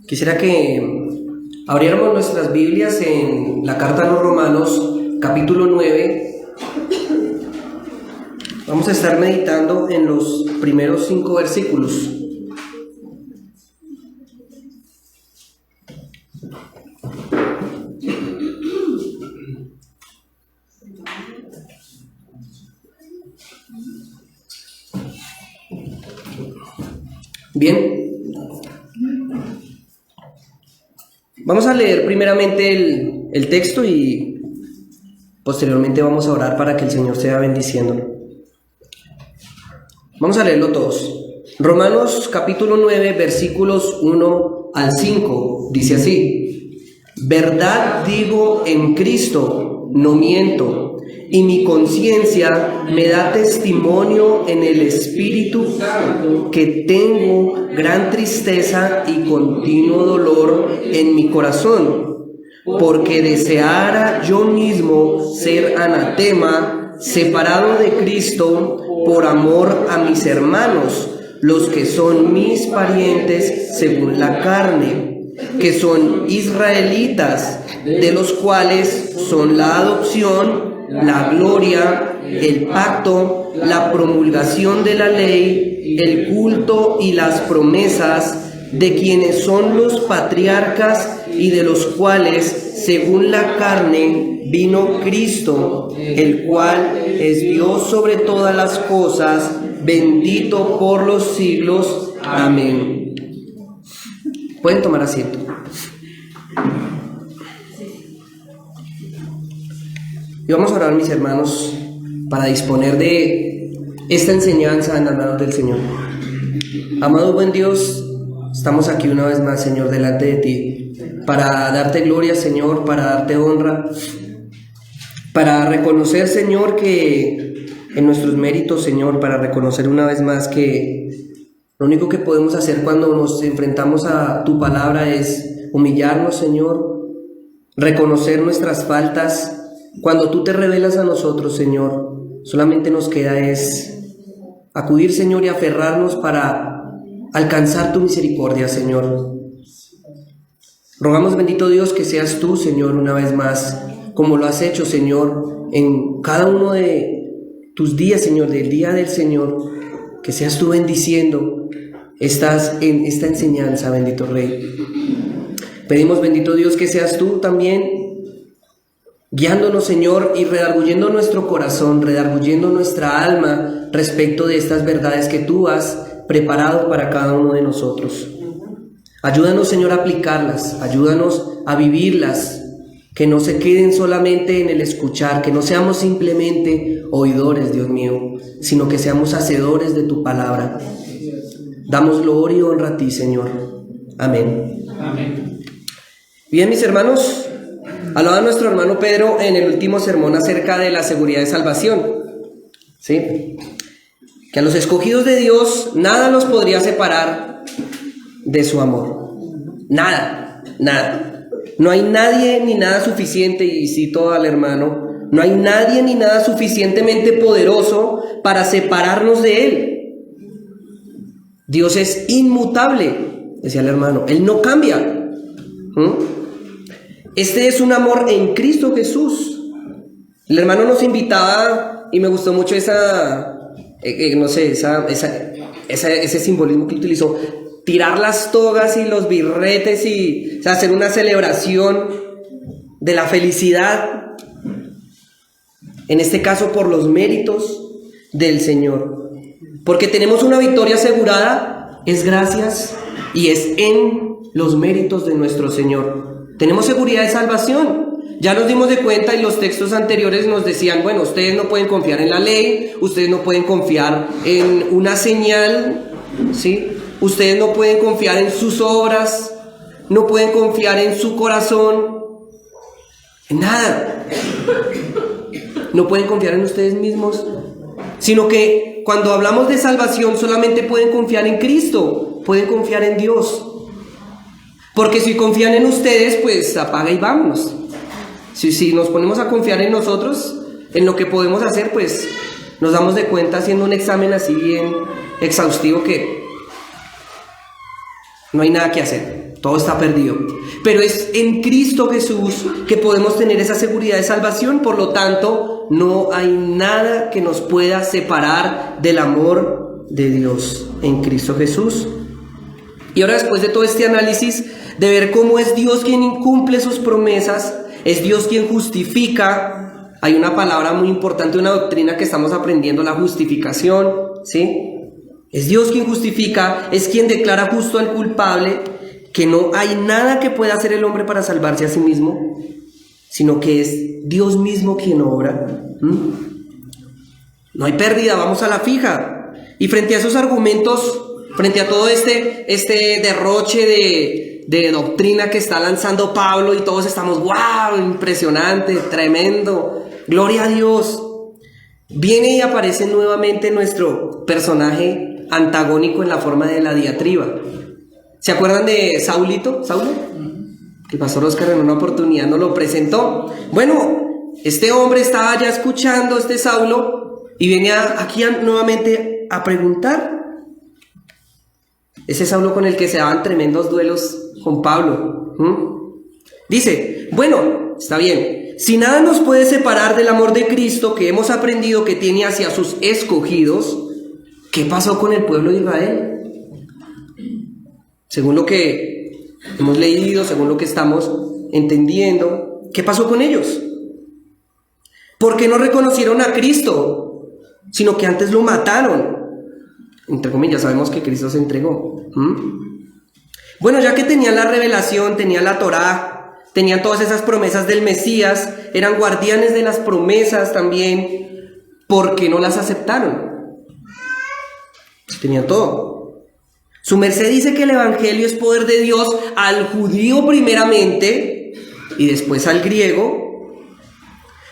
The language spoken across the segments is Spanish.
Quisiera que abriéramos nuestras Biblias en la carta a los Romanos, capítulo 9. Vamos a estar meditando en los primeros 5 versículos. Bien. Vamos a leer primeramente el texto y posteriormente vamos a orar para que el Señor sea bendiciéndolo. Vamos a leerlo todos. Romanos capítulo 9, versículos 1 al 5, dice así: verdad digo en Cristo, no miento, y mi conciencia me da testimonio en el Espíritu Santo que tengo gran tristeza y continuo dolor en mi corazón, porque deseara yo mismo ser anatema, separado de Cristo, por amor a mis hermanos, los que son mis parientes según la carne, que son israelitas, de los cuales son la adopción, la gloria, el pacto, la promulgación de la ley, el culto y las promesas, de quienes son los patriarcas y de los cuales, según la carne, vino Cristo, el cual es Dios sobre todas las cosas, bendito por los siglos. Amén. Pueden tomar asiento. Y vamos a orar, mis hermanos, para disponer de esta enseñanza en las manos del Señor. Amado buen Dios, estamos aquí una vez más, Señor, delante de ti, para darte gloria, Señor, para darte honra, para reconocer, Señor, que en nuestros méritos, Señor, para reconocer una vez más que lo único que podemos hacer cuando nos enfrentamos a tu palabra es humillarnos, Señor, reconocer nuestras faltas. Cuando tú te revelas a nosotros, Señor, solamente nos queda es acudir, Señor, y aferrarnos para alcanzar tu misericordia, Señor. Rogamos, bendito Dios, que seas tú, Señor, una vez más, como lo has hecho, Señor, en cada uno de tus días, Señor, del día del Señor, que seas tú bendiciendo esta enseñanza, bendito Rey. Pedimos, bendito Dios, que seas tú también guiándonos, Señor, y redarguyendo nuestro corazón, redarguyendo nuestra alma respecto de estas verdades que tú has preparado para cada uno de nosotros. Ayúdanos, Señor, a aplicarlas, ayúdanos a vivirlas, que no se queden solamente en el escuchar, que no seamos simplemente oidores, Dios mío, sino que seamos hacedores de tu palabra. Damos gloria y honra a ti, Señor. Amén. Amén. Bien, mis hermanos, hablaba nuestro hermano Pedro en el último sermón acerca de la seguridad de salvación, ¿sí? Que a los escogidos de Dios nada los podría separar de su amor. Nada, nada. No hay nadie ni nada suficiente, y cito al hermano, no hay nadie ni nada suficientemente poderoso para separarnos de Él. Dios es inmutable, decía el hermano, Él no cambia. Este es un amor en Cristo Jesús. El hermano nos invitaba, y me gustó mucho ese simbolismo que utilizó, tirar las togas y los birretes y, o sea, hacer una celebración de la felicidad, en este caso por los méritos del Señor. Porque tenemos una victoria asegurada, es gracias y es en los méritos de nuestro Señor. Tenemos seguridad de salvación. Ya nos dimos de cuenta, y los textos anteriores nos decían, bueno, ustedes no pueden confiar en la ley, ustedes no pueden confiar en una señal, ¿sí? Ustedes no pueden confiar en sus obras, no pueden confiar en su corazón, en nada. No pueden confiar en ustedes mismos, sino que cuando hablamos de salvación solamente pueden confiar en Cristo, pueden confiar en Dios. Porque si confían en ustedes, pues apaga y vámonos. Si nos ponemos a confiar en nosotros, en lo que podemos hacer, pues nos damos de cuenta haciendo un examen así bien exhaustivo que no hay nada que hacer. todo está perdido. Pero es en Cristo Jesús que podemos tener esa seguridad de salvación. Por lo tanto, no hay nada que nos pueda separar del amor de Dios en Cristo Jesús. Y ahora, después de todo este análisis, de ver cómo es Dios quien incumple sus promesas, es Dios quien justifica. Hay una palabra muy importante, una doctrina que estamos aprendiendo, la justificación, ¿sí? Es Dios quien justifica, es quien declara justo al culpable, que no hay nada que pueda hacer el hombre para salvarse a sí mismo, sino que es Dios mismo quien obra. No hay pérdida, vamos a la fija. Y frente a esos argumentos, frente a todo este derroche de doctrina que está lanzando Pablo, y todos estamos, ¡wow! Impresionante, tremendo, gloria a Dios. Viene y aparece nuevamente nuestro personaje antagónico en la forma de la diatriba. ¿Se acuerdan de Saulito? ¿Saulo? El pastor Oscar en una oportunidad nos lo presentó. Bueno, este hombre estaba ya escuchando, este Saulo, y venía aquí nuevamente a preguntar. Ese Saulo con el que se daban tremendos duelos con Pablo. Dice, bueno, está bien, si nada nos puede separar del amor de Cristo que hemos aprendido que tiene hacia sus escogidos, ¿qué pasó con el pueblo de Israel? Según lo que hemos leído, según lo que estamos entendiendo, ¿qué pasó con ellos? ¿Por qué no reconocieron a Cristo, sino que antes lo mataron? Entre comillas, sabemos que Cristo se entregó. Bueno, ya que tenían la revelación, tenían la Torá, tenían todas esas promesas del Mesías, eran guardianes de las promesas también, ¿por qué no las aceptaron? Tenían todo. Su merced dice que el evangelio es poder de Dios al judío primeramente y después al griego.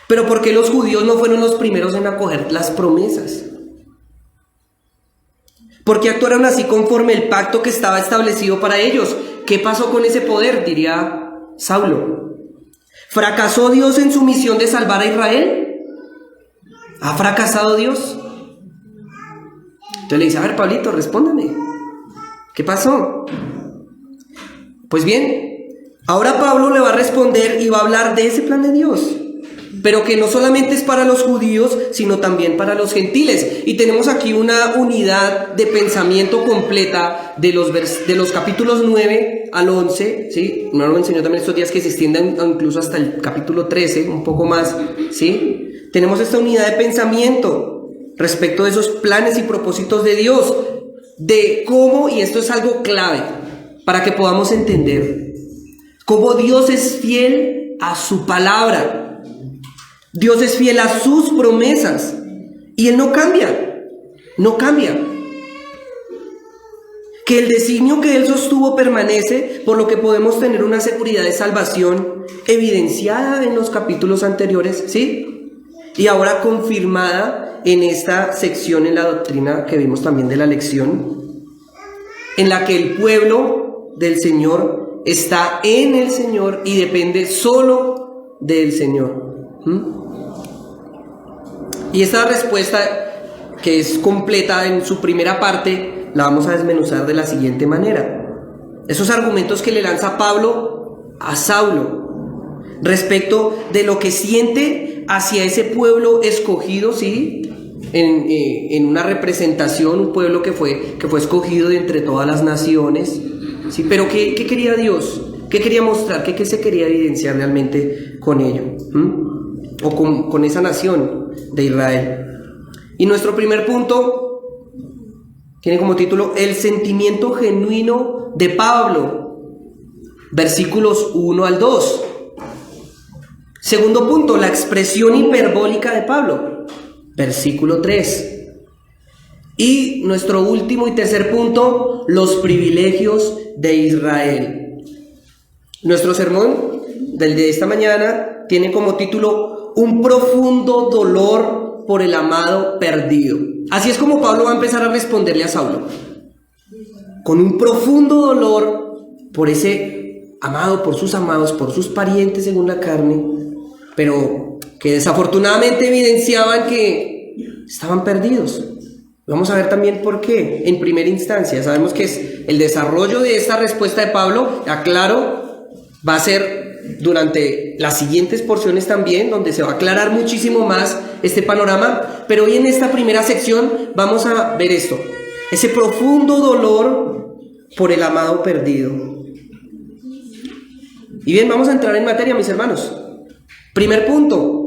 Pero ¿por qué los judíos no fueron los primeros en acoger las promesas? ¿Por qué actuaron así conforme el pacto que estaba establecido para ellos? ¿Qué pasó con ese poder?, diría Saulo. ¿Fracasó Dios en su misión de salvar a Israel? ¿Ha fracasado Dios? Entonces le dice, a ver, Pablito, respóndeme. ¿Qué pasó? Pues bien, ahora Pablo le va a responder y va a hablar de ese plan de Dios, pero que no solamente es para los judíos, sino también para los gentiles. Y tenemos aquí una unidad de pensamiento completa de los capítulos 9 al 11, ¿sí? No lo enseñó también estos días, que se extienden incluso hasta el capítulo 13, un poco más, ¿sí? Tenemos esta unidad de pensamiento respecto de esos planes y propósitos de Dios, de cómo, y esto es algo clave para que podamos entender, cómo Dios es fiel a su palabra. Dios es fiel a sus promesas y Él no cambia, no cambia. Que el designio que Él sostuvo permanece, por lo que podemos tener una seguridad de salvación evidenciada en los capítulos anteriores, ¿sí? Y ahora confirmada en esta sección, en la doctrina que vimos también de la lección, en la que el pueblo del Señor está en el Señor y depende solo del Señor. Y esta respuesta, que es completa en su primera parte, la vamos a desmenuzar de la siguiente manera. Esos argumentos que le lanza Pablo a Saulo respecto de lo que siente hacia ese pueblo escogido, ¿sí? En una representación, un pueblo que fue escogido de entre todas las naciones, ¿sí? Pero ¿qué quería Dios? ¿Qué quería mostrar? ¿Qué se quería evidenciar realmente con ello? O con esa nación de Israel. Y nuestro primer punto tiene como título el sentimiento genuino de Pablo, versículos 1 al 2. Segundo punto, la expresión hiperbólica de Pablo, versículo 3. Y nuestro último y tercer punto, los privilegios de Israel. Nuestro sermón del de esta mañana tiene como título un profundo dolor por el amado perdido. Así es como Pablo va a empezar a responderle a Saulo, con un profundo dolor por ese amado, por sus amados, por sus parientes según la carne, pero que desafortunadamente evidenciaban que estaban perdidos. Vamos a ver también por qué, en primera instancia. Sabemos que es el desarrollo de esta respuesta de Pablo, aclaro, va a ser durante las siguientes porciones también, donde se va a aclarar muchísimo más este panorama, pero hoy en esta primera sección vamos a ver esto, ese profundo dolor por el amado perdido. Y bien, vamos a entrar en materia, mis hermanos. Primer punto.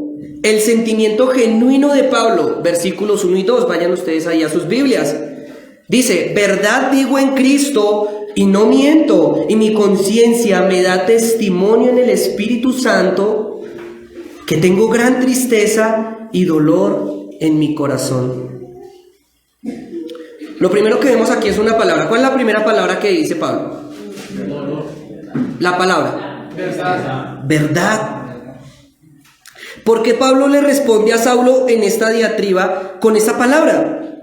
El sentimiento genuino de Pablo, versículos 1 y 2, vayan ustedes ahí a sus Biblias. Dice, verdad digo en Cristo y no miento, y mi conciencia me da testimonio en el Espíritu Santo que tengo gran tristeza y dolor en mi corazón. Lo primero que vemos aquí es una palabra. ¿Cuál es la primera palabra que dice Pablo? La palabra. Verdad. ¿Por qué Pablo le responde a Saulo en esta diatriba con esta palabra?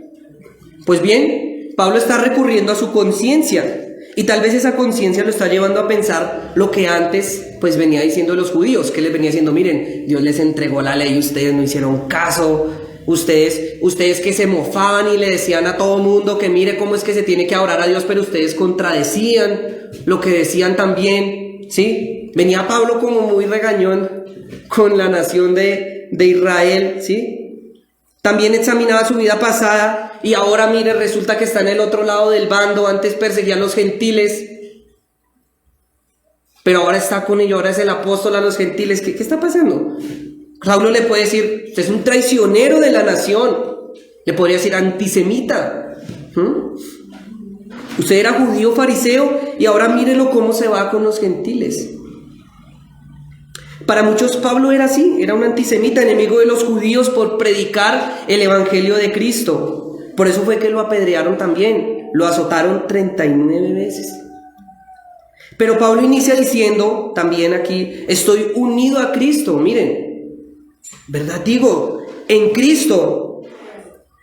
Pues bien, Pablo está recurriendo a su conciencia y tal vez esa conciencia lo está llevando a pensar lo que antes pues venía diciendo los judíos, que les venía diciendo, miren, Dios les entregó la ley, ustedes no hicieron caso, ustedes que se mofaban y le decían a todo mundo que mire cómo es que se tiene que orar a Dios, pero ustedes contradecían lo que decían también, ¿sí? Venía Pablo como muy regañón con la nación de Israel, ¿sí? También examinaba su vida pasada y ahora mire, resulta que está en el otro lado del bando. Antes perseguía a los gentiles, pero ahora está con ellos, ahora es el apóstol a los gentiles. ¿Qué está pasando? Saulo le puede decir, usted es un traicionero de la nación, le podría decir antisemita. Usted era judío fariseo y ahora mírelo cómo se va con los gentiles. Para muchos Pablo era así, era un antisemita, enemigo de los judíos por predicar el evangelio de Cristo. Por eso fue que lo apedrearon también, lo azotaron 39 veces. Pero Pablo inicia diciendo también aquí, estoy unido a Cristo, miren, ¿verdad? Digo, en Cristo,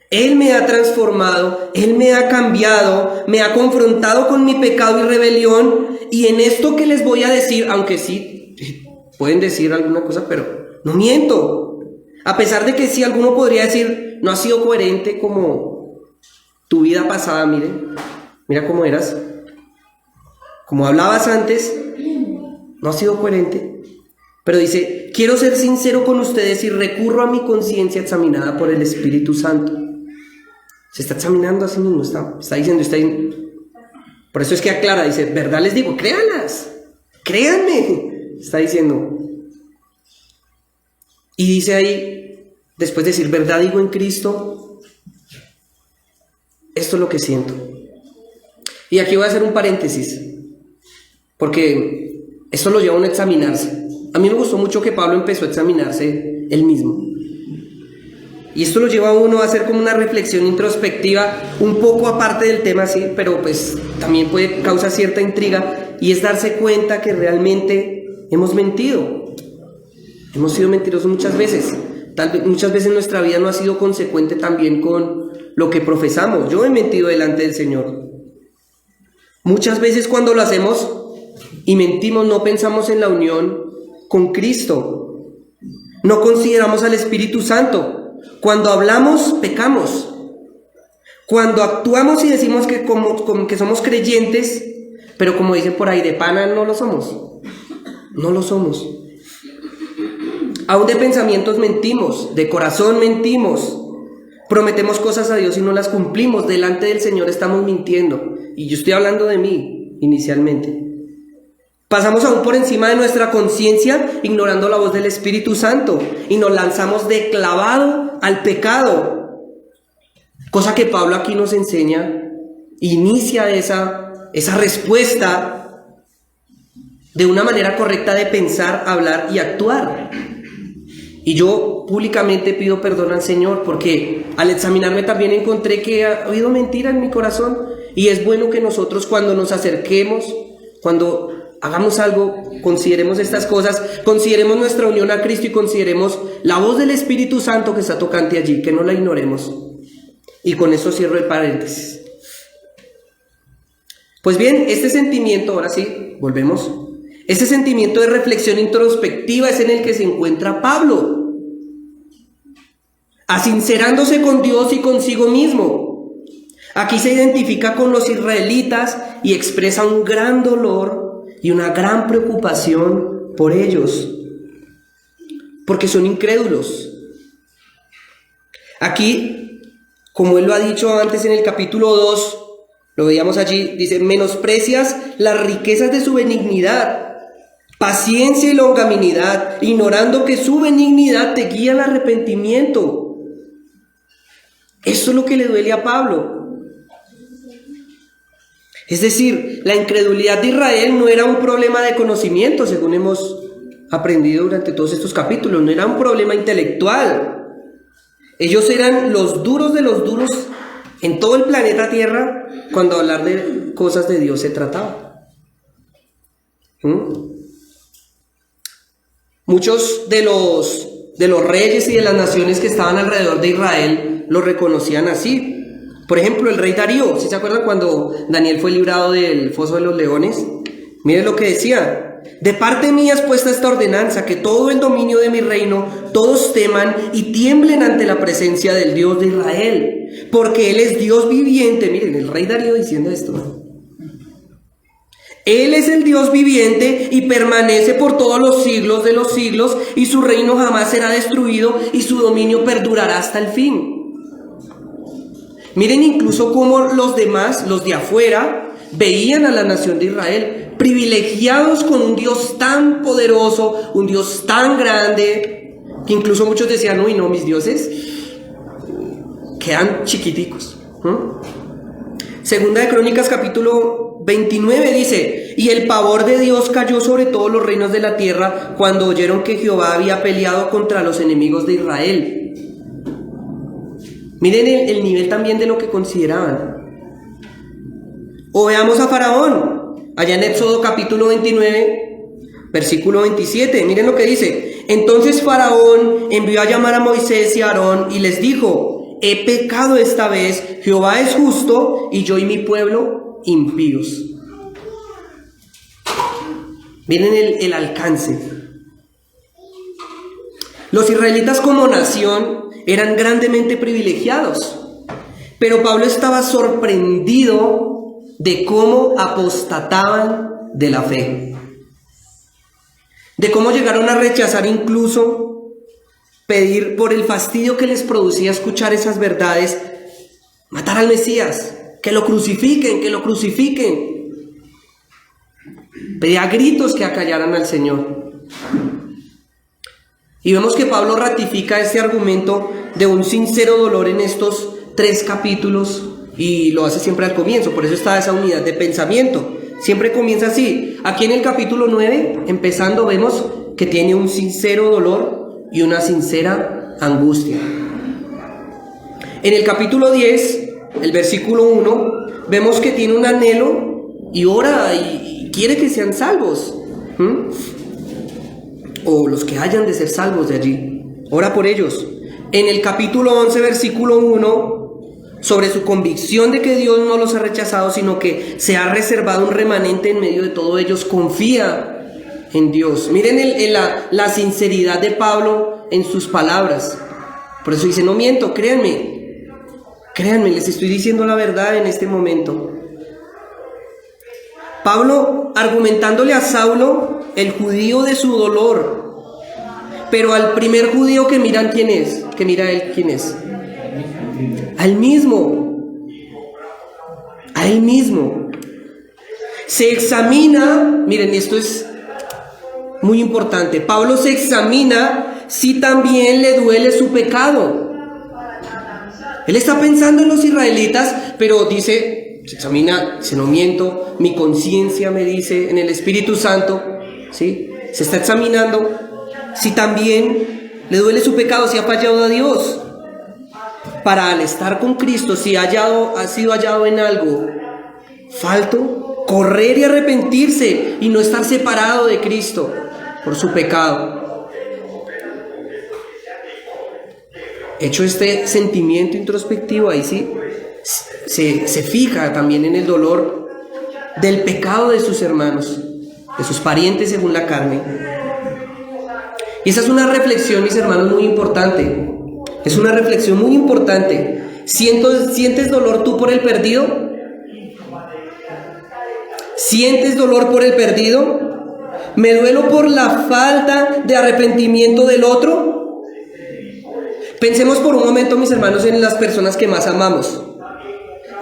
Él me ha transformado, Él me ha cambiado, me ha confrontado con mi pecado y rebelión, y en esto que les voy a decir, aunque sí, pueden decir alguna cosa, pero no miento. A pesar de que sí, alguno podría decir, no has sido coherente como tu vida pasada, mira cómo eras. Como hablabas antes, no has sido coherente. Pero dice, quiero ser sincero con ustedes y recurro a mi conciencia examinada por el Espíritu Santo. Se está examinando a sí mismo, está diciendo. Por eso es que aclara, dice, verdad les digo, créanlas, créanme. Está diciendo, y dice ahí, después de decir, verdad digo en Cristo, esto es lo que siento. Y aquí voy a hacer un paréntesis, porque esto lo lleva a uno a examinarse. A mí me gustó mucho que Pablo empezó a examinarse él mismo. Y esto lo lleva a uno a hacer como una reflexión introspectiva, un poco aparte del tema, sí, pero pues también puede causar cierta intriga, y es darse cuenta que realmente hemos mentido, hemos sido mentirosos muchas veces. Muchas veces nuestra vida no ha sido consecuente también con lo que profesamos. Yo he mentido delante del Señor. Muchas veces cuando lo hacemos y mentimos no pensamos en la unión con Cristo. No consideramos al Espíritu Santo. Cuando hablamos, pecamos. Cuando actuamos y decimos que que somos creyentes, pero como dicen por ahí, de pana no lo somos. No lo somos. Aún de pensamientos mentimos, de corazón mentimos, prometemos cosas a Dios y no las cumplimos. Delante del Señor estamos mintiendo. Y yo estoy hablando de mí inicialmente. Pasamos aún por encima de nuestra conciencia, ignorando la voz del Espíritu Santo, y nos lanzamos de clavado al pecado. Cosa que Pablo aquí nos enseña, inicia esa respuesta de una manera correcta de pensar, hablar y actuar. Y yo públicamente pido perdón al Señor, porque al examinarme también encontré que ha habido mentira en mi corazón. Y es bueno que nosotros, cuando nos acerquemos, cuando hagamos algo, consideremos estas cosas, consideremos nuestra unión a Cristo y consideremos la voz del Espíritu Santo que está tocante allí, que no la ignoremos. Y con eso cierro el paréntesis. Pues bien, este sentimiento, ahora sí, volvemos. Ese sentimiento de reflexión introspectiva es en el que se encuentra Pablo, asincerándose con Dios y consigo mismo. Aquí se identifica con los israelitas y expresa un gran dolor y una gran preocupación por ellos, porque son incrédulos. Aquí, como él lo ha dicho antes en el capítulo 2, lo veíamos allí, dice: menosprecias las riquezas de su benignidad, paciencia y longanimidad, ignorando que su benignidad te guía al arrepentimiento. Eso es lo que le duele a Pablo. Es decir, la incredulidad de Israel no era un problema de conocimiento, según hemos aprendido durante todos estos capítulos, no era un problema intelectual. Ellos eran los duros de los duros en todo el planeta Tierra cuando hablar de cosas de Dios se trataba. Muchos de los reyes y de las naciones que estaban alrededor de Israel lo reconocían así. Por ejemplo, el rey Darío, ¿sí se acuerdan cuando Daniel fue librado del foso de los leones? Miren lo que decía: de parte mía es puesta esta ordenanza, que todo el dominio de mi reino, todos teman y tiemblen ante la presencia del Dios de Israel, porque Él es Dios viviente. Miren, el rey Darío diciendo esto. Él es el Dios viviente y permanece por todos los siglos de los siglos, y su reino jamás será destruido y su dominio perdurará hasta el fin. Miren incluso cómo los demás, los de afuera, veían a la nación de Israel privilegiados con un Dios tan poderoso, un Dios tan grande, que incluso muchos decían: uy, no, mis dioses quedan chiquiticos. Segunda de Crónicas capítulo 29 dice: y el pavor de Dios cayó sobre todos los reinos de la tierra cuando oyeron que Jehová había peleado contra los enemigos de Israel. Miren el nivel también de lo que consideraban. O veamos a Faraón, allá en Éxodo capítulo 29, versículo 27. Miren lo que dice: entonces Faraón envió a llamar a Moisés y a Aarón y les dijo: he pecado esta vez, Jehová es justo y yo y mi pueblo impíos. Miren el alcance. Los israelitas como nación eran grandemente privilegiados, pero Pablo estaba sorprendido de cómo apostataban de la fe, de cómo llegaron a rechazar incluso pedir, por el fastidio que les producía escuchar esas verdades, matar al Mesías, que lo crucifiquen, que lo crucifiquen. Pedía a gritos que acallaran al Señor. Y vemos que Pablo ratifica este argumento de un sincero dolor en estos 3 capítulos, y lo hace siempre al comienzo. Por eso está esa unidad de pensamiento. Siempre comienza así. Aquí en el capítulo 9, empezando, vemos que tiene un sincero dolor y una sincera angustia. En el capítulo 10, el versículo 1, vemos que tiene un anhelo y ora y quiere que sean salvos. O los que hayan de ser salvos de allí. Ora por ellos. En el capítulo 11, versículo 1, sobre su convicción de que Dios no los ha rechazado, sino que se ha reservado un remanente en medio de todo ellos, confía en Dios. Miren la sinceridad de Pablo en sus palabras. Por eso dice: no miento, créanme, les estoy diciendo la verdad en este momento. Pablo argumentándole a Saulo, el judío, de su dolor, pero al primer judío que miran, ¿quién es? Que mira él, ¿quién es? A él mismo. Se examina, miren, esto es muy importante. Pablo se examina si también le duele su pecado. Él está pensando en los israelitas, pero dice, se examina, dice: no miento, mi conciencia me dice, en el Espíritu Santo, ¿sí? Se está examinando si también le duele su pecado, si ha fallado a Dios, para al estar con Cristo, si ha sido hallado en algo falto, correr y arrepentirse y no estar separado de Cristo por su pecado. Hecho este sentimiento introspectivo, ahí sí se fija también en el dolor del pecado de sus hermanos, de sus parientes según la carne. Y esa es una reflexión, mis hermanos, muy importante. Es una reflexión muy importante. ¿Sientes dolor tú por el perdido? ¿Sientes dolor por el perdido? ¿Me duelo por la falta de arrepentimiento del otro? Pensemos por un momento, mis hermanos, en las personas que más amamos.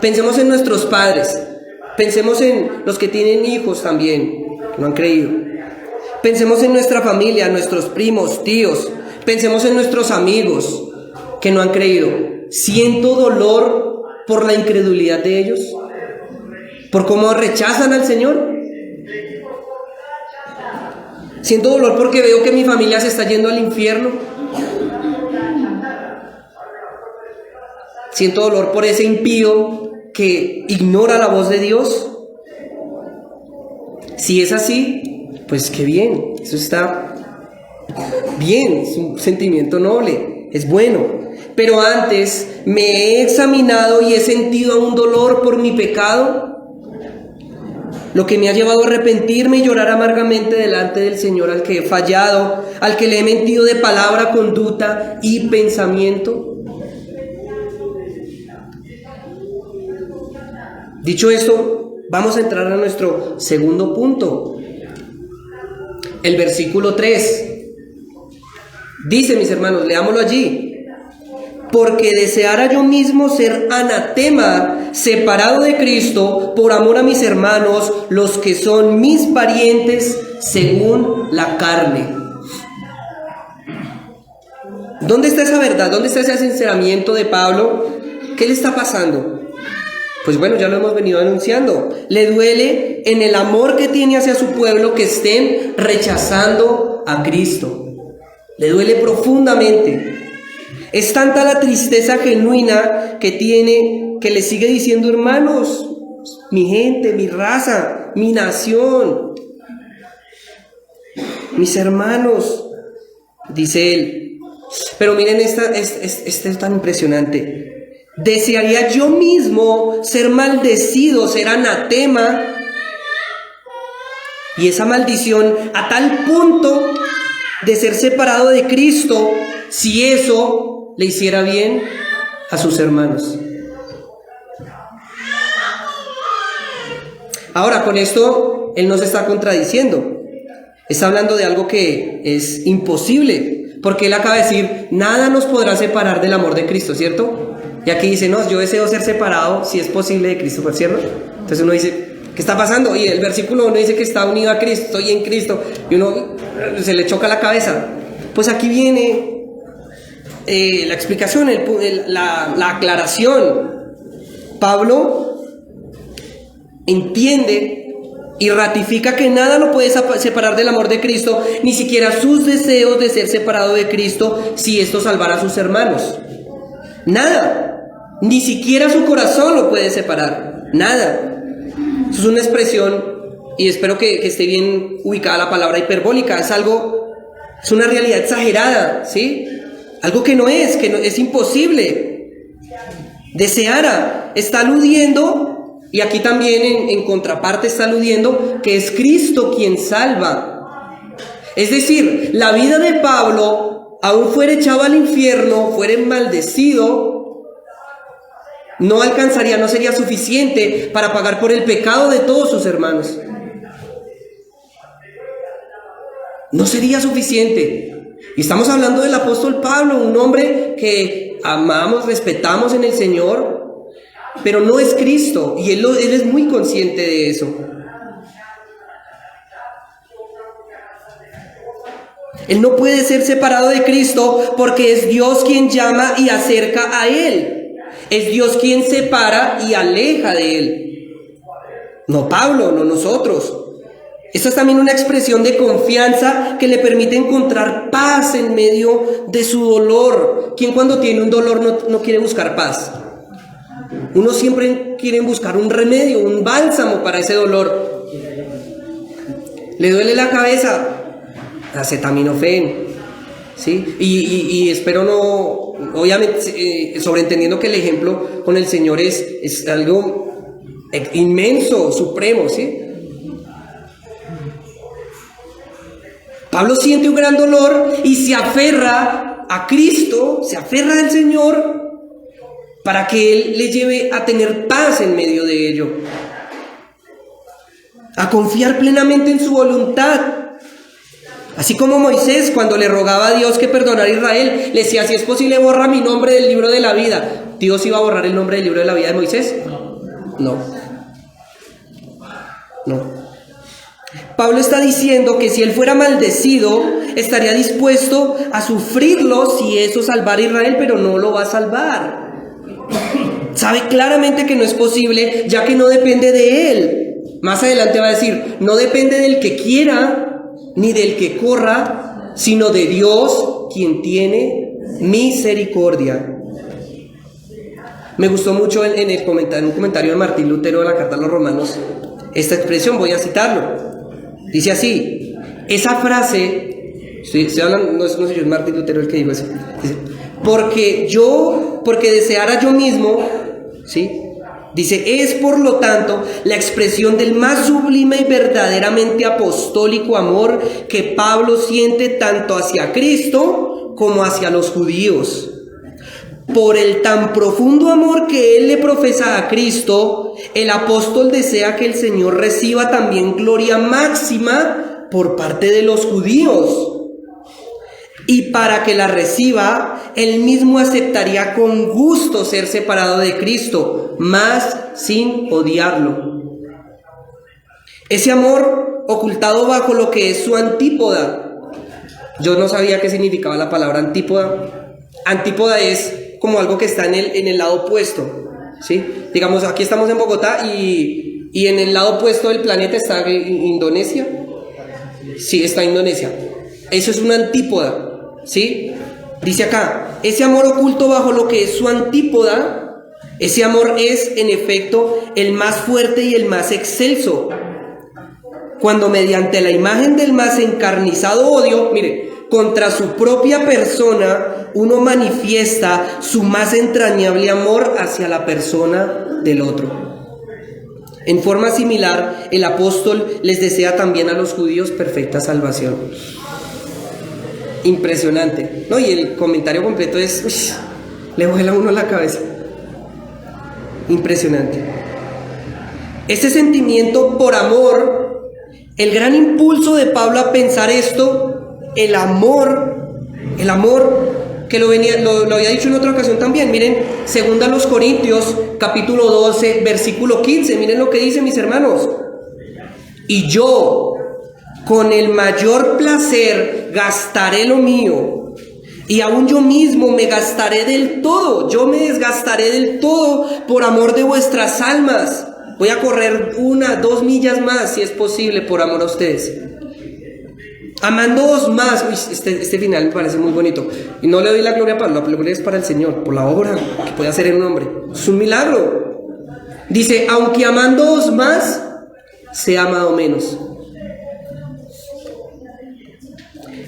Pensemos en nuestros padres. Pensemos en los que tienen hijos también, que no han creído. Pensemos en nuestra familia, nuestros primos, tíos. Pensemos en nuestros amigos que no han creído. ¿Siento dolor por la incredulidad de ellos? ¿Por cómo rechazan al Señor? ¿Siento dolor porque veo que mi familia se está yendo al infierno? ¿Siento dolor por ese impío que ignora la voz de Dios? Si es así, pues qué bien, eso está bien, es un sentimiento noble, es bueno. Pero antes me he examinado y he sentido aún dolor por mi pecado, lo que me ha llevado a arrepentirme y llorar amargamente delante del Señor, al que he fallado, al que le he mentido de palabra, conducta y pensamiento. Dicho esto, vamos a entrar a nuestro segundo punto. El versículo 3. Dice, mis hermanos, leámoslo allí. Porque deseara yo mismo ser anatema, separado de Cristo, por amor a mis hermanos, los que son mis parientes según la carne. ¿Dónde está esa verdad? ¿Dónde está ese sinceramiento de Pablo? ¿Qué le está pasando? Pues bueno, ya lo hemos venido anunciando. Le duele en el amor que tiene hacia su pueblo que estén rechazando a Cristo. Le duele profundamente. Es tanta la tristeza genuina que tiene, que le sigue diciendo, hermanos, mi gente, mi raza, mi nación, mis hermanos, dice él. Pero miren, este es tan impresionante. Desearía yo mismo ser maldecido, ser anatema, y esa maldición a tal punto de ser separado de Cristo, si eso le hiciera bien a sus hermanos. Ahora, con esto, él no se está contradiciendo. Está hablando de algo que es imposible, porque él acaba de decir, nada nos podrá separar del amor de Cristo, ¿cierto? Y aquí dice, no, yo deseo ser separado, si es posible, de Cristo, ¿cierto? Entonces uno dice, ¿qué está pasando? Y el versículo 1 dice que está unido a Cristo, estoy en Cristo, y uno se le choca la cabeza. Pues aquí viene la explicación, la aclaración. Pablo entiende y ratifica que nada lo puede separar del amor de Cristo, ni siquiera sus deseos de ser separado de Cristo, si esto salvara a sus hermanos. Nada, ni siquiera su corazón lo puede separar, nada. Eso es una expresión, y espero que esté bien ubicada la palabra hiperbólica. Es una realidad exagerada, ¿sí? Algo que no es imposible. Deseara, está aludiendo, y aquí también en contraparte está aludiendo, que es Cristo quien salva. Es decir, la vida de Pablo, aún fuera echado al infierno, fuera maldecido, no alcanzaría, no sería suficiente para pagar por el pecado de todos sus hermanos. No sería suficiente. Y estamos hablando del apóstol Pablo, un hombre que amamos, respetamos en el Señor, pero no es Cristo, y él es muy consciente de eso. Él no puede ser separado de Cristo porque es Dios quien llama y acerca a Él. Es Dios quien separa y aleja de Él. No Pablo, no nosotros. Esta es también una expresión de confianza que le permite encontrar paz en medio de su dolor. ¿Quién cuando tiene un dolor no quiere buscar paz? Uno siempre quiere buscar un remedio, un bálsamo para ese dolor. ¿Le duele la cabeza? Acetaminofén, ¿sí? Y espero no, obviamente, sobreentendiendo que el ejemplo con el Señor es algo inmenso, supremo, ¿sí? Pablo siente un gran dolor y se aferra a Cristo, se aferra al Señor para que Él le lleve a tener paz en medio de ello, a confiar plenamente en su voluntad. Así como Moisés, cuando le rogaba a Dios que perdonara a Israel, le decía: si es posible, borra mi nombre del libro de la vida. ¿Dios iba a borrar el nombre del libro de la vida de Moisés? No. Pablo está diciendo que si él fuera maldecido, estaría dispuesto a sufrirlo si eso salvara a Israel, pero no lo va a salvar. Sabe claramente que no es posible, ya que no depende de él. Más adelante va a decir: no depende del que quiera, ni del que corra, sino de Dios, quien tiene misericordia. Me gustó mucho en un comentario de Martín Lutero de la Carta a los Romanos esta expresión, voy a citarlo. Dice así, esa frase, estoy hablando, no sé si es Martín Lutero el que dijo eso. Dice: porque deseara yo mismo, ¿sí? Dice, es por lo tanto la expresión del más sublime y verdaderamente apostólico amor que Pablo siente tanto hacia Cristo como hacia los judíos. Por el tan profundo amor que él le profesa a Cristo, el apóstol desea que el Señor reciba también gloria máxima por parte de los judíos. Y para que la reciba, él mismo aceptaría con gusto ser separado de Cristo, mas sin odiarlo. Ese amor ocultado bajo lo que es su antípoda. Yo no sabía qué significaba la palabra antípoda. Antípoda es como algo que está en el lado opuesto, ¿sí? Digamos, aquí estamos en Bogotá y en el lado opuesto del planeta está Indonesia. Sí, está Indonesia. Eso es una antípoda, ¿sí? Dice acá, ese amor oculto bajo lo que es su antípoda, ese amor es, en efecto, el más fuerte y el más excelso. Cuando mediante la imagen del más encarnizado odio, mire, contra su propia persona, uno manifiesta su más entrañable amor hacia la persona del otro. En forma similar, el apóstol les desea también a los judíos perfecta salvación. Impresionante, ¿no? Y el comentario completo es, le vuela a uno la cabeza. Impresionante. Este sentimiento por amor, el gran impulso de Pablo a pensar esto, el amor que lo había dicho en otra ocasión también. Miren, 2 Corintios, capítulo 12, versículo 15. Miren lo que dice, mis hermanos. Y yo, con el mayor placer, gastaré lo mío. Y aún yo mismo me gastaré del todo. Yo me desgastaré del todo por amor de vuestras almas. Voy a correr 1-2 millas más, si es posible, por amor a ustedes. Amándoos más. Uy, este final me parece muy bonito. Y no le doy la gloria a Pablo, la gloria es para el Señor, por la obra que puede hacer en un hombre. Es un milagro. Dice, aunque amándoos más, se ha amado menos.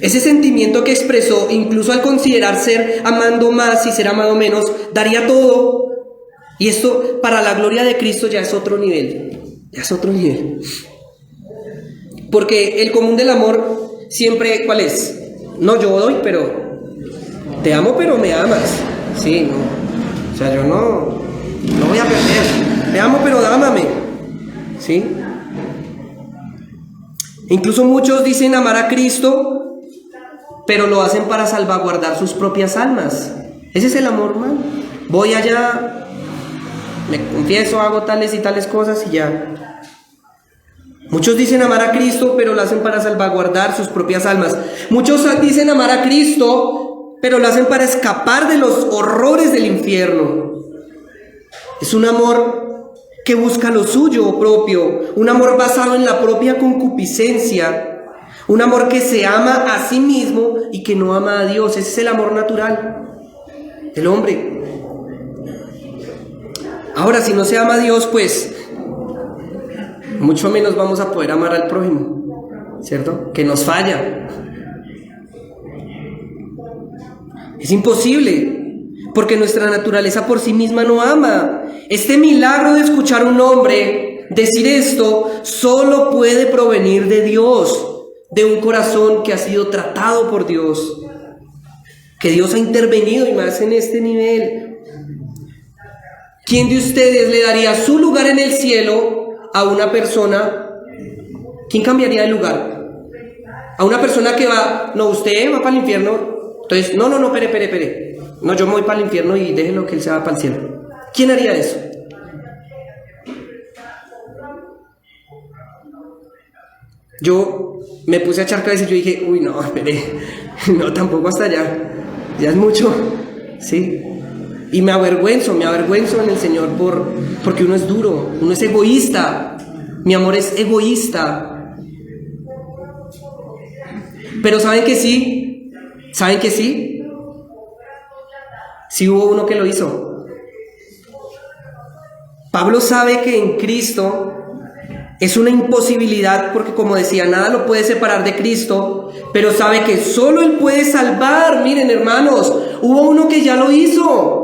Ese sentimiento que expresó, incluso al considerar ser amando más y ser amado menos, daría todo. Y esto, para la gloria de Cristo, ya es otro nivel. Ya es otro nivel. Porque el común del amor siempre, ¿cuál es? No, yo doy, pero te amo, pero me amas. Sí, no. O sea, yo no voy a perder. Te amo, pero ámame. ¿Sí? Incluso muchos dicen amar a Cristo, pero lo hacen para salvaguardar sus propias almas. Ese es el amor, man. Voy allá, me confieso, hago tales y tales cosas y ya. Muchos dicen amar a Cristo, pero lo hacen para salvaguardar sus propias almas. Muchos dicen amar a Cristo, pero lo hacen para escapar de los horrores del infierno. Es un amor que busca lo suyo propio, un amor basado en la propia concupiscencia, un amor que se ama a sí mismo y que no ama a Dios. Ese es el amor natural del hombre. Ahora, si no se ama a Dios, pues mucho menos vamos a poder amar al prójimo, ¿cierto? Que nos falla. Es imposible, porque nuestra naturaleza por sí misma no ama. Este milagro de escuchar a un hombre decir esto solo puede provenir de Dios, de un corazón que ha sido tratado por Dios, que Dios ha intervenido y más en este nivel. ¿Quién de ustedes le daría su lugar en el cielo a una persona? ¿Quién cambiaría de lugar? A una persona que va, no, usted va para el infierno, entonces, no, espere. No, yo me voy para el infierno y déjelo que él se va para el cielo. ¿Quién haría eso? Yo me puse a echar cabeza y yo dije, uy, no, espere, no, tampoco hasta allá, ya es mucho, ¿sí? Y me avergüenzo en el Señor porque uno es duro, uno es egoísta, mi amor es egoísta. Pero ¿saben que sí? Sí hubo uno que lo hizo. Pablo sabe que en Cristo es una imposibilidad porque, como decía, nada lo puede separar de Cristo, pero sabe que solo Él puede salvar. Miren, hermanos, hubo uno que ya lo hizo.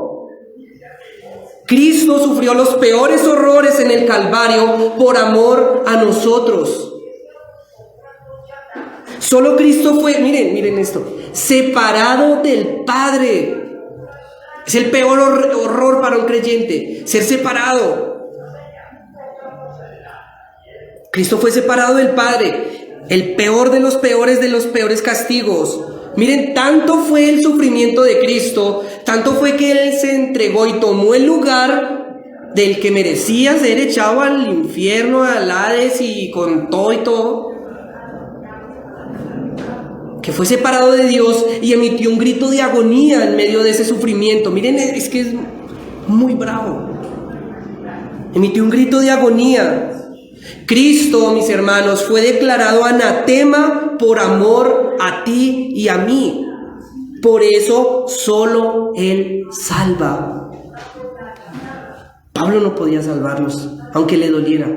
Cristo sufrió los peores horrores en el Calvario por amor a nosotros. Solo Cristo fue, miren esto, separado del Padre. Es el peor horror para un creyente, ser separado. Cristo fue separado del Padre, el peor de los peores castigos. Miren, tanto fue el sufrimiento de Cristo, tanto fue que Él se entregó y tomó el lugar del que merecía ser echado al infierno, al Hades y con todo y todo, que fue separado de Dios y emitió un grito de agonía en medio de ese sufrimiento. Miren, es que es muy bravo. Emitió un grito de agonía. Cristo, mis hermanos, fue declarado anatema por amor a ti y a mí. Por eso solo Él salva. Pablo no podía salvarlos, aunque le doliera.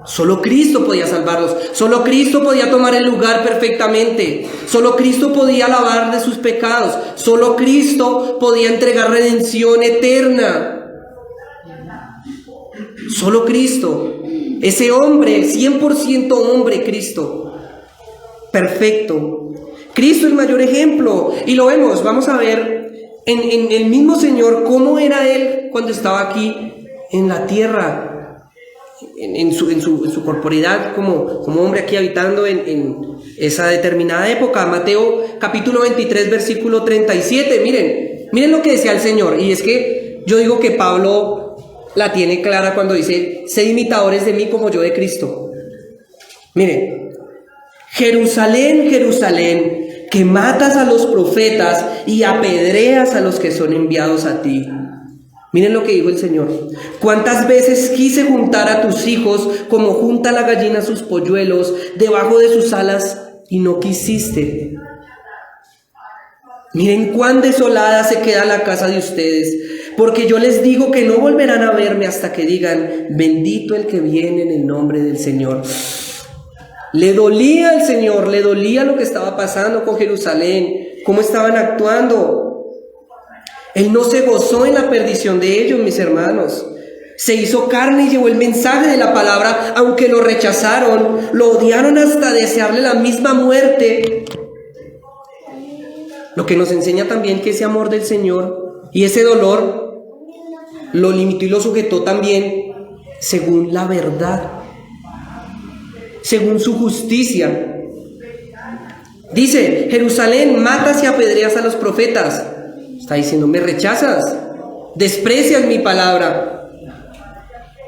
Solo Cristo podía salvarlos. Solo Cristo podía tomar el lugar perfectamente. Solo Cristo podía lavar de sus pecados. Solo Cristo podía entregar redención eterna. Solo Cristo. Ese hombre, 100% hombre, Cristo. Perfecto. Cristo es el mayor ejemplo. Y lo vemos, vamos a ver en el mismo Señor cómo era Él cuando estaba aquí en la tierra. En su corporidad como hombre aquí habitando en esa determinada época. Mateo capítulo 23 versículo 37. Miren lo que decía el Señor. Y es que yo digo que Pablo la tiene clara cuando dice: sed imitadores de mí como yo de Cristo. Miren: Jerusalén, Jerusalén, que matas a los profetas y apedreas a los que son enviados a ti. Miren lo que dijo el Señor: cuántas veces quise juntar a tus hijos como junta la gallina sus polluelos debajo de sus alas y no quisiste. Miren cuán desolada se queda la casa de ustedes, porque yo les digo que no volverán a verme hasta que digan: bendito el que viene en el nombre del Señor. Le dolía al Señor, le dolía lo que estaba pasando con Jerusalén, cómo estaban actuando. Él no se gozó en la perdición de ellos, mis hermanos. Se hizo carne y llevó el mensaje de la palabra, aunque lo rechazaron, lo odiaron hasta desearle la misma muerte. Lo que nos enseña también que ese amor del Señor y ese dolor lo limitó y lo sujetó también según la verdad, según su justicia. Dice: Jerusalén, matas y apedreas a los profetas. Está diciendo: me rechazas, desprecias mi palabra.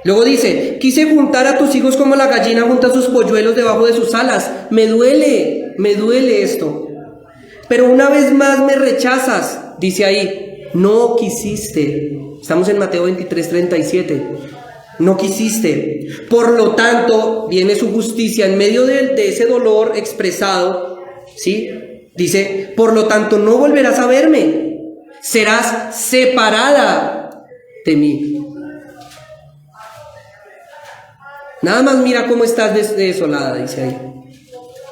Luego dice: quise juntar a tus hijos como la gallina junta sus polluelos debajo de sus alas. Me duele esto. Pero una vez más me rechazas. Dice ahí: no quisiste. Estamos en Mateo 23, 37. No quisiste. Por lo tanto, viene su justicia en medio de ese dolor expresado. ¿Sí? Dice: por lo tanto, no volverás a verme. Serás separada de mí. Nada más mira cómo estás desolada, dice ahí.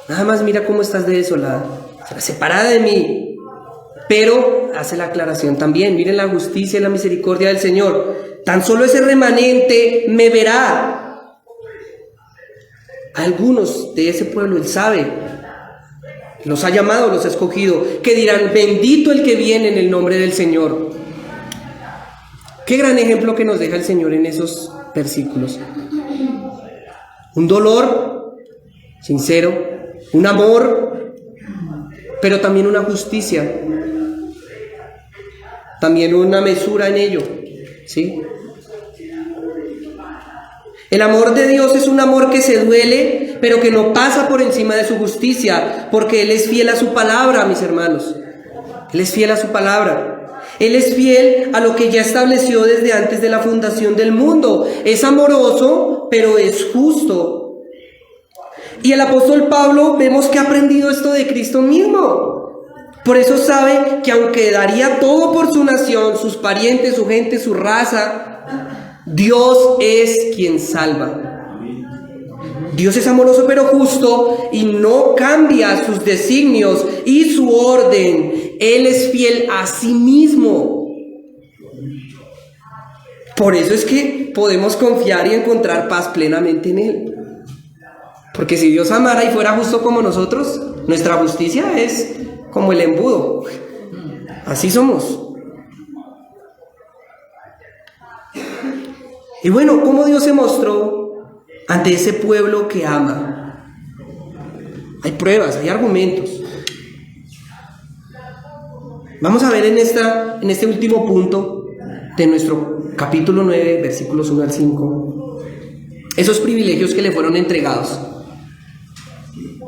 Nada más mira cómo estás desolada. Serás separada de mí. Pero hace la aclaración también. Miren la justicia y la misericordia del Señor. Tan solo ese remanente me verá. Algunos de ese pueblo Él sabe. Los ha llamado, los ha escogido, que dirán: bendito el que viene en el nombre del Señor. Qué gran ejemplo que nos deja el Señor en esos versículos. Un dolor sincero, un amor, pero también una justicia, también una mesura en ello, ¿sí? El amor de Dios es un amor que se duele, pero que no pasa por encima de su justicia, porque Él es fiel a su palabra, mis hermanos. Él es fiel a su palabra. Él es fiel a lo que ya estableció desde antes de la fundación del mundo. Es amoroso, pero es justo. Y el apóstol Pablo vemos que ha aprendido esto de Cristo mismo. Por eso sabe que aunque daría todo por su nación, sus parientes, su gente, su raza, Dios es quien salva. Dios es amoroso pero justo y no cambia sus designios y su orden. Él es fiel a sí mismo. Por eso es que podemos confiar y encontrar paz plenamente en Él. Porque si Dios amara y fuera justo como nosotros, nuestra justicia es como el embudo. Así somos. Y bueno, ¿cómo Dios se mostró ante ese pueblo que ama? Hay pruebas, hay argumentos. Vamos a ver en este último punto de nuestro capítulo 9, versículos 1 al 5, esos privilegios que le fueron entregados.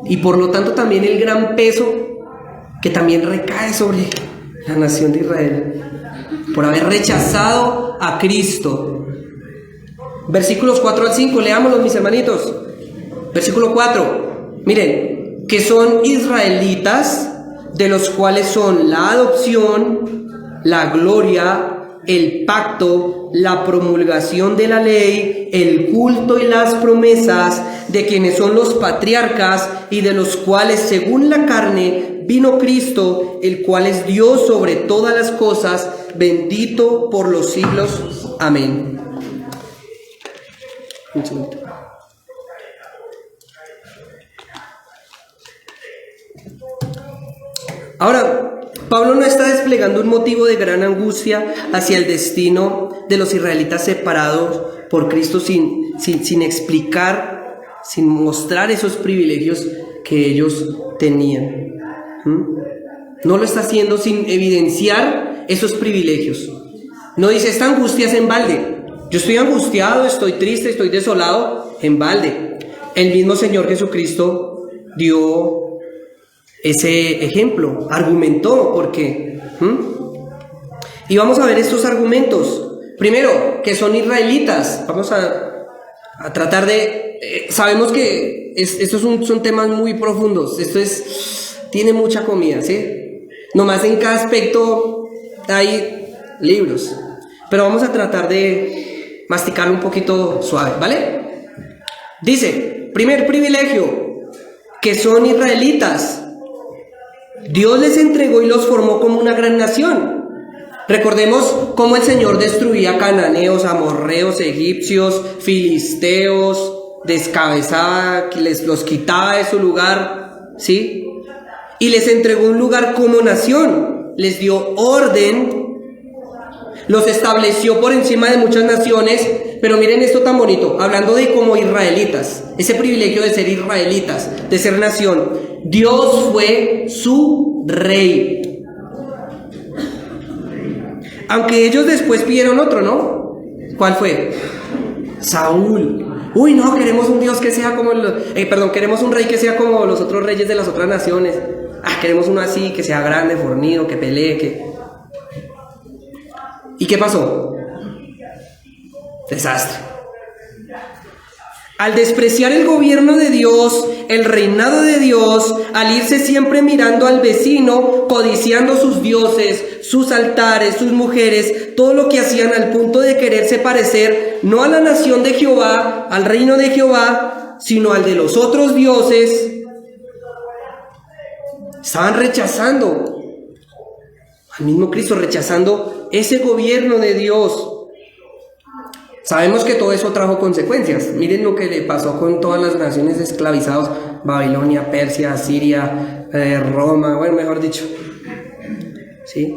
Y por lo tanto también el gran peso que también recae sobre la nación de Israel por haber rechazado a Cristo. Versículos 4 al 5, leámoslos, mis hermanitos. Versículo 4, miren, que son israelitas, de los cuales son la adopción, la gloria, el pacto, la promulgación de la ley, el culto y las promesas, de quienes son los patriarcas y de los cuales según la carne vino Cristo, el cual es Dios sobre todas las cosas, bendito por los siglos. Amén. Un segundo. Ahora, Pablo no está desplegando un motivo de gran angustia hacia el destino de los israelitas separados por Cristo sin explicar, sin mostrar esos privilegios que ellos tenían. No lo está haciendo sin evidenciar esos privilegios. No dice, esta angustia es en balde. Yo estoy angustiado, estoy triste, estoy desolado, en balde. El mismo Señor Jesucristo dio ese ejemplo, argumentó por qué. Y vamos a ver estos argumentos. Primero, que son israelitas. Vamos a tratar de... sabemos que estos son temas muy profundos. Tiene mucha comida, ¿sí? Nomás en cada aspecto hay libros. Pero vamos a tratar de masticarlo un poquito suave, ¿vale? Dice, primer privilegio, que son israelitas. Dios les entregó y los formó como una gran nación. Recordemos cómo el Señor destruía cananeos, amorreos, egipcios, filisteos, descabezaba, los quitaba de su lugar, ¿sí? Y les entregó un lugar como nación, les dio orden, los estableció por encima de muchas naciones. Pero miren esto tan bonito, hablando de como israelitas, ese privilegio de ser israelitas, de ser nación. Dios fue su rey. Aunque ellos después pidieron otro, ¿no? ¿Cuál fue? Saúl. Uy, no, queremos un Dios que sea como queremos un rey que sea como los otros reyes de las otras naciones. Queremos uno así, que sea grande, fornido, que pelee, ¿Y qué pasó? Desastre. Al despreciar el gobierno de Dios, el reinado de Dios, al irse siempre mirando al vecino, codiciando sus dioses, sus altares, sus mujeres, todo lo que hacían al punto de quererse parecer no a la nación de Jehová, al reino de Jehová, sino al de los otros dioses, estaban rechazando al mismo Cristo, rechazando ese gobierno de Dios. Sabemos que todo eso trajo consecuencias. Miren lo que le pasó con todas las naciones esclavizadas: Babilonia, Persia, Siria, Roma, bueno, mejor dicho. ¿Sí?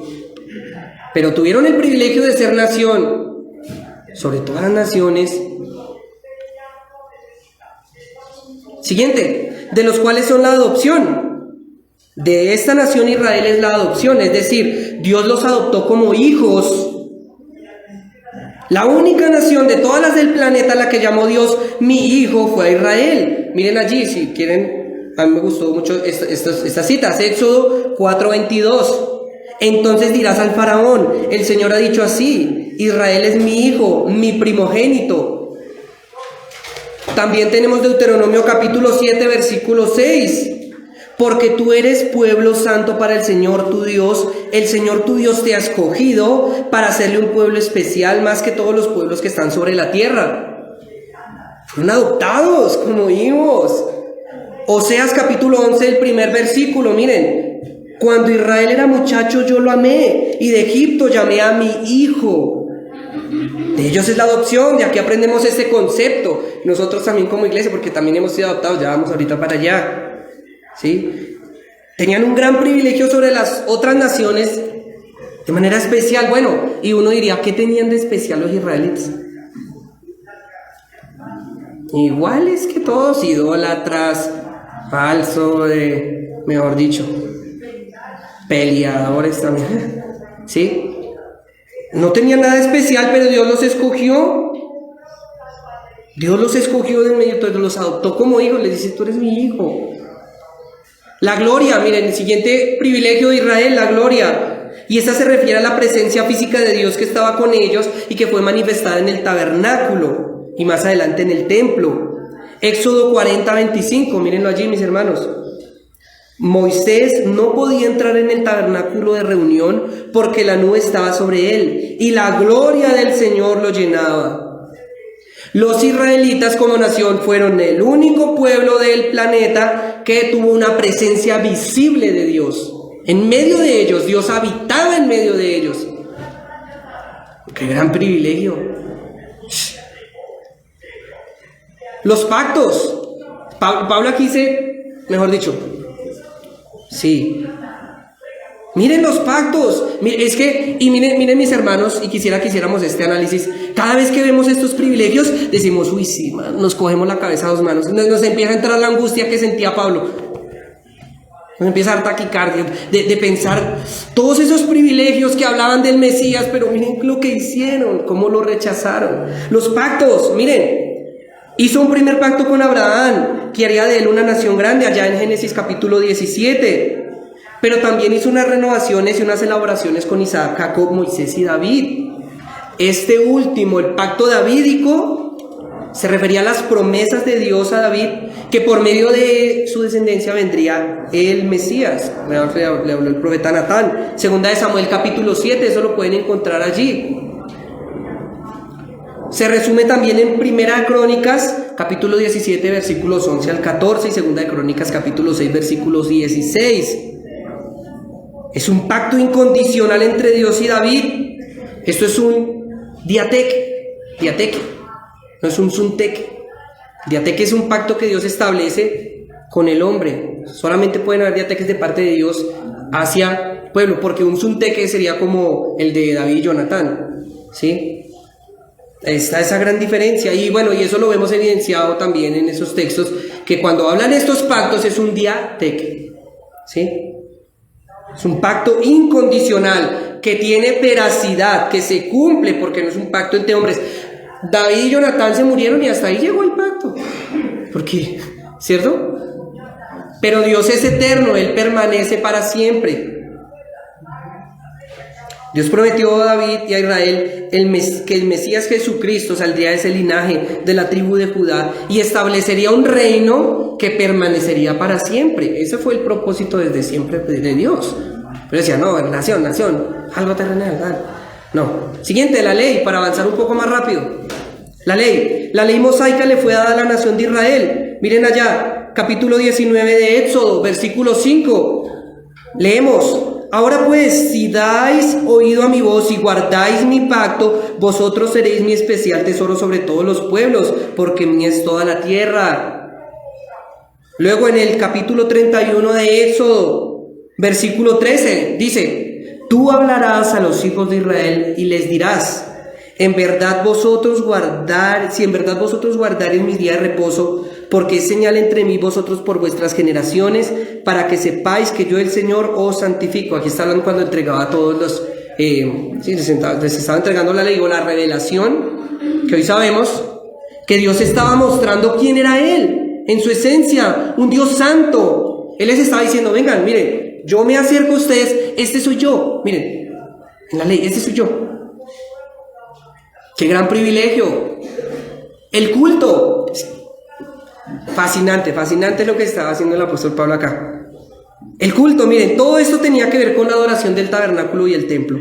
Pero tuvieron el privilegio de ser nación. sobre todas las naciones. Siguiente, de los cuales son la adopción. De esta nación Israel es la adopción, es decir, Dios los adoptó como hijos. La única nación de todas las del planeta a la que llamó Dios mi hijo fue a Israel. Miren allí, si quieren, a mí me gustó mucho estas citas. Éxodo 4:22. Entonces dirás al faraón, el Señor ha dicho así, Israel es mi hijo, mi primogénito. También tenemos Deuteronomio capítulo 7, versículo 6. Porque tú eres pueblo santo para el Señor tu Dios. El Señor tu Dios te ha escogido para hacerle un pueblo especial más que todos los pueblos que están sobre la tierra. Fueron adoptados como hijos. Oseas capítulo 11, el primer versículo, miren. Cuando Israel era muchacho yo lo amé y de Egipto llamé a mi hijo. De ellos es la adopción, de aquí aprendemos este concepto. Nosotros también como iglesia, porque también hemos sido adoptados, ya vamos ahorita para allá. ¿Sí? Tenían un gran privilegio sobre las otras naciones de manera especial. Bueno, y uno diría, ¿qué tenían de especial los israelitas? Iguales que todos, idólatras, falso, mejor dicho, peleadores también, ¿sí? No tenían nada especial, pero Dios los escogió. Dios los escogió de medio, entonces los adoptó como hijos, les dice, tú eres mi hijo. La gloria, miren, el siguiente privilegio de Israel, la gloria. Y esta se refiere a la presencia física de Dios que estaba con ellos y que fue manifestada en el tabernáculo y más adelante en el templo. Éxodo 40:25, mírenlo allí, mis hermanos. Moisés no podía entrar en el tabernáculo de reunión porque la nube estaba sobre él y la gloria del Señor lo llenaba. Los israelitas como nación fueron el único pueblo del planeta que tuvo una presencia visible de Dios. En medio de ellos, Dios habitaba en medio de ellos. ¡Qué gran privilegio! Los pactos. Pablo aquí dice, mejor dicho, sí. Miren los pactos, miren mis hermanos, y quisiéramos este análisis. Cada vez que vemos estos privilegios, decimos, uy, sí, man, nos cogemos la cabeza a dos manos. Nos empieza a entrar la angustia que sentía Pablo. Nos empieza a dar taquicardia de pensar todos esos privilegios que hablaban del Mesías, pero miren lo que hicieron, cómo lo rechazaron. Los pactos, miren, hizo un primer pacto con Abraham, que haría de él una nación grande, allá en Génesis capítulo 17. Pero también hizo unas renovaciones y unas elaboraciones con Isaac, Jacob, Moisés y David. Este último, el pacto davídico, se refería a las promesas de Dios a David, que por medio de su descendencia vendría el Mesías. Le habló el profeta Natán. Segunda de Samuel capítulo 7, eso lo pueden encontrar allí. Se resume también en Primera de Crónicas, capítulo 17, versículos 11 al 14, y Segunda de Crónicas, capítulo 6, versículos 16. Es un pacto incondicional entre Dios y David. Esto es un diateque, no es un suntec. Diateque es un pacto que Dios establece con el hombre. Solamente pueden haber diateques de parte de Dios hacia el pueblo, porque un sunteque sería como el de David y Jonatán, ¿sí? Está esa gran diferencia, y bueno, y eso lo vemos evidenciado también en esos textos, que cuando hablan estos pactos es un diateque, ¿sí? Es un pacto incondicional, que tiene veracidad, que se cumple, porque no es un pacto entre hombres. David y Jonatán se murieron y hasta ahí llegó el pacto. ¿Por qué? ¿Cierto? Pero Dios es eterno, Él permanece para siempre. Dios prometió a David y a Israel que el Mesías Jesucristo saldría de ese linaje de la tribu de Judá y establecería un reino que permanecería para siempre. Ese fue el propósito desde siempre de Dios. Pero decía, no, nación, algo terrenal. No. Siguiente, la ley, para avanzar un poco más rápido. La ley mosaica le fue dada a la nación de Israel. Miren allá, capítulo 19 de Éxodo, versículo 5. Leemos. Ahora pues, si dais oído a mi voz y guardáis mi pacto, vosotros seréis mi especial tesoro sobre todos los pueblos, porque mía es toda la tierra. Luego en el capítulo 31 de Éxodo, versículo 13, dice, tú hablarás a los hijos de Israel y les dirás, en verdad vosotros guardareis mi día de reposo, porque es señal entre mí y vosotros por vuestras generaciones, para que sepáis que yo el Señor os santifico. Aquí está hablando cuando entregaba a todos los, les estaba entregando la ley o la revelación, que hoy sabemos que Dios estaba mostrando quién era Él, en su esencia, un Dios santo. Él les estaba diciendo, vengan, miren, yo me acerco a ustedes, este soy yo, miren, en la ley, este soy yo. ¡Qué gran privilegio! El culto. Fascinante, fascinante lo que estaba haciendo el apóstol Pablo acá. El culto, miren, todo esto tenía que ver con la adoración del tabernáculo y el templo.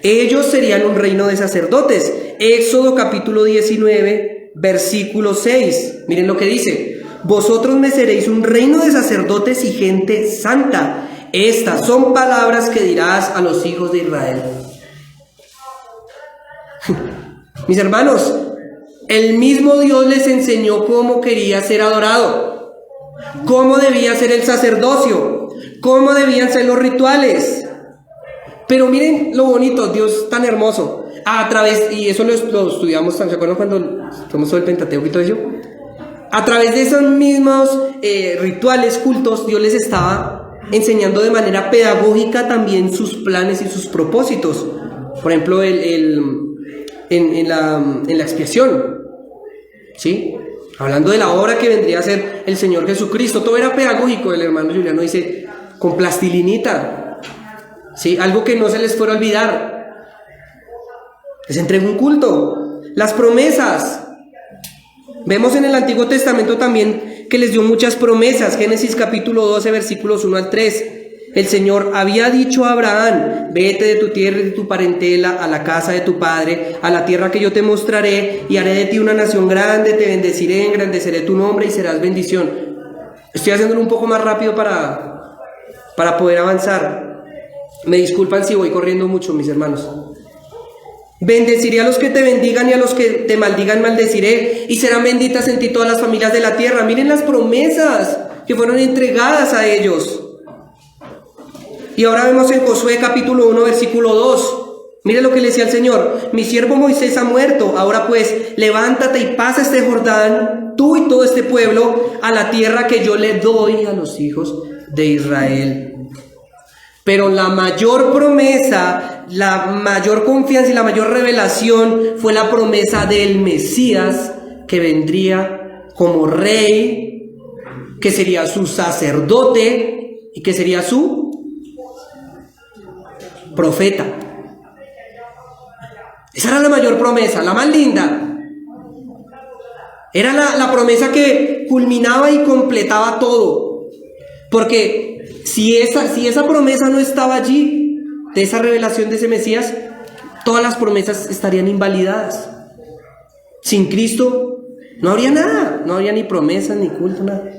Ellos serían un reino de sacerdotes. Éxodo capítulo 19, versículo 6. Miren lo que dice. Vosotros me seréis un reino de sacerdotes y gente santa. Estas son palabras que dirás a los hijos de Israel. Mis hermanos, el mismo Dios les enseñó cómo quería ser adorado, cómo debía ser el sacerdocio, cómo debían ser los rituales. Pero miren lo bonito, Dios tan hermoso. A través, y eso lo estudiamos, ¿se acuerdan cuando tomamos todo el Pentateuco y todo eso? A través de esos mismos rituales, cultos, Dios les estaba enseñando de manera pedagógica también sus planes y sus propósitos. Por ejemplo, en la expiación, ¿sí? Hablando de la obra que vendría a ser el Señor Jesucristo, todo era pedagógico. El hermano Juliano dice, con plastilinita, ¿sí? Algo que no se les fuera a olvidar. Les entregó un culto. Las promesas. Vemos en el Antiguo Testamento también que les dio muchas promesas. Génesis capítulo 12, versículos 1 al 3. El Señor había dicho a Abraham, vete de tu tierra y de tu parentela a la casa de tu padre, a la tierra que yo te mostraré, y haré de ti una nación grande, te bendeciré, engrandeceré tu nombre y serás bendición. Estoy haciéndolo un poco más rápido para poder avanzar. Me disculpan si voy corriendo mucho, mis hermanos. Bendeciré a los que te bendigan y a los que te maldigan maldeciré, y serán benditas en ti todas las familias de la tierra. Miren las promesas que fueron entregadas a ellos. Y ahora vemos en Josué capítulo 1 versículo 2. Mire lo que le decía el Señor: mi siervo Moisés ha muerto, ahora pues levántate y pasa este Jordán, tú y todo este pueblo, a la tierra que yo le doy a los hijos de Israel. Pero la mayor promesa, la mayor confianza y la mayor revelación fue la promesa del Mesías, que vendría como rey, que sería su sacerdote y que sería su profeta. Esa era la mayor promesa, la más linda. Era la promesa que culminaba y completaba todo. Porque si esa promesa no estaba allí, de esa revelación de ese Mesías, todas las promesas estarían invalidadas. Sin Cristo no habría nada, no habría ni promesas, ni culto, nada.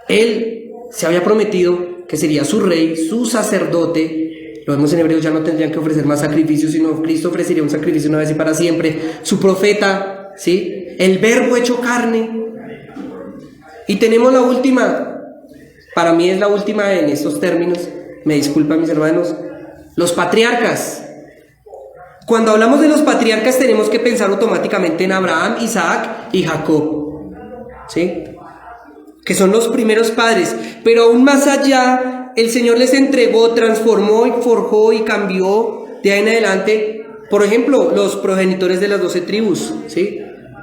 Él se había prometido que sería su rey, su sacerdote. Lo vemos en Hebreos, ya no tendrían que ofrecer más sacrificios, sino Cristo ofrecería un sacrificio una vez y para siempre. Su profeta, ¿sí? El verbo hecho carne. Y tenemos la última, para mí es la última en estos términos, me disculpan mis hermanos, los patriarcas. Cuando hablamos de los patriarcas tenemos que pensar automáticamente en Abraham, Isaac y Jacob, ¿sí? Que son los primeros padres, pero aún más allá, el Señor les entregó, transformó y forjó y cambió de ahí en adelante, por ejemplo, los progenitores de las 12 tribus, ¿sí?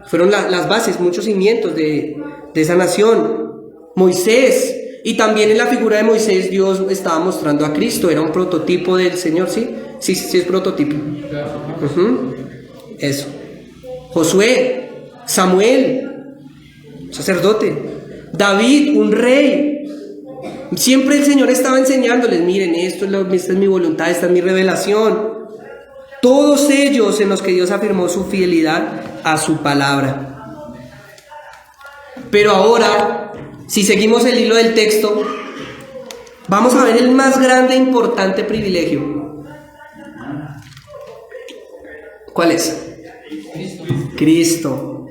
Fueron las bases, muchos cimientos de esa nación. Moisés, y también en la figura de Moisés Dios estaba mostrando a Cristo, era un prototipo del Señor, ¿sí? Sí es prototipo. Eso. Josué, Samuel, sacerdote. David, un rey. Siempre el Señor estaba enseñándoles, miren, esta es mi voluntad, esta es mi revelación. Todos ellos en los que Dios afirmó su fidelidad a su palabra. Pero ahora, si seguimos el hilo del texto, vamos a ver el más grande e importante privilegio. ¿Cuál es? Cristo.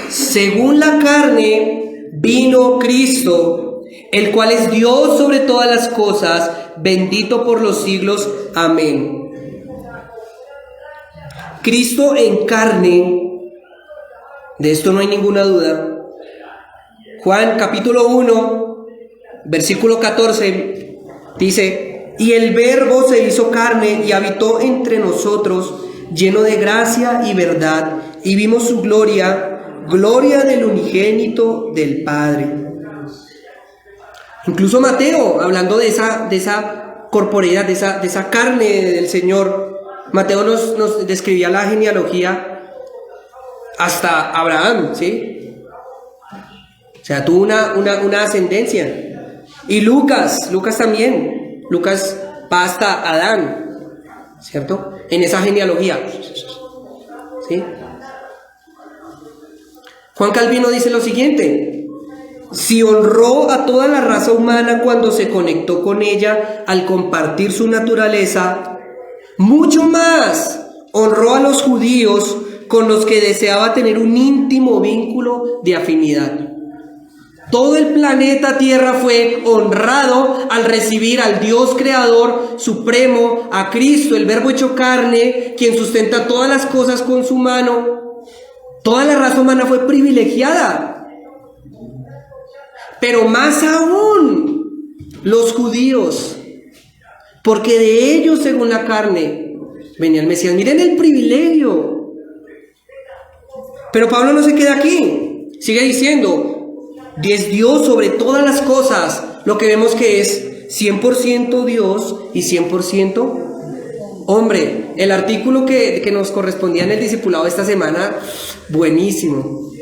Según la carne vino Cristo, el cual es Dios sobre todas las cosas, bendito por los siglos. Amén. Cristo en carne, de esto no hay ninguna duda. Juan capítulo 1, versículo 14, dice: y el Verbo se hizo carne y habitó entre nosotros, lleno de gracia y verdad, y vimos su gloria, gloria del unigénito del Padre. Incluso Mateo, hablando de esa corporeidad, de esa carne del Señor, Mateo nos describía la genealogía hasta Abraham, ¿sí? O sea, tuvo una ascendencia. Y Lucas también. Lucas va hasta Adán, ¿cierto? En esa genealogía. ¿Sí? Juan Calvino dice lo siguiente: si honró a toda la raza humana cuando se conectó con ella al compartir su naturaleza, mucho más honró a los judíos con los que deseaba tener un íntimo vínculo de afinidad. Todo el planeta Tierra fue honrado al recibir al Dios Creador Supremo, a Cristo, el Verbo hecho carne, quien sustenta todas las cosas con su mano. Toda la raza humana fue privilegiada. Pero más aún, los judíos, porque de ellos, según la carne, venía el Mesías. Miren el privilegio. Pero Pablo no se queda aquí. Sigue diciendo: es Dios sobre todas las cosas. Lo que vemos que es 100% Dios y 100% hombre. El artículo que nos correspondía en el discipulado esta semana, buenísimo,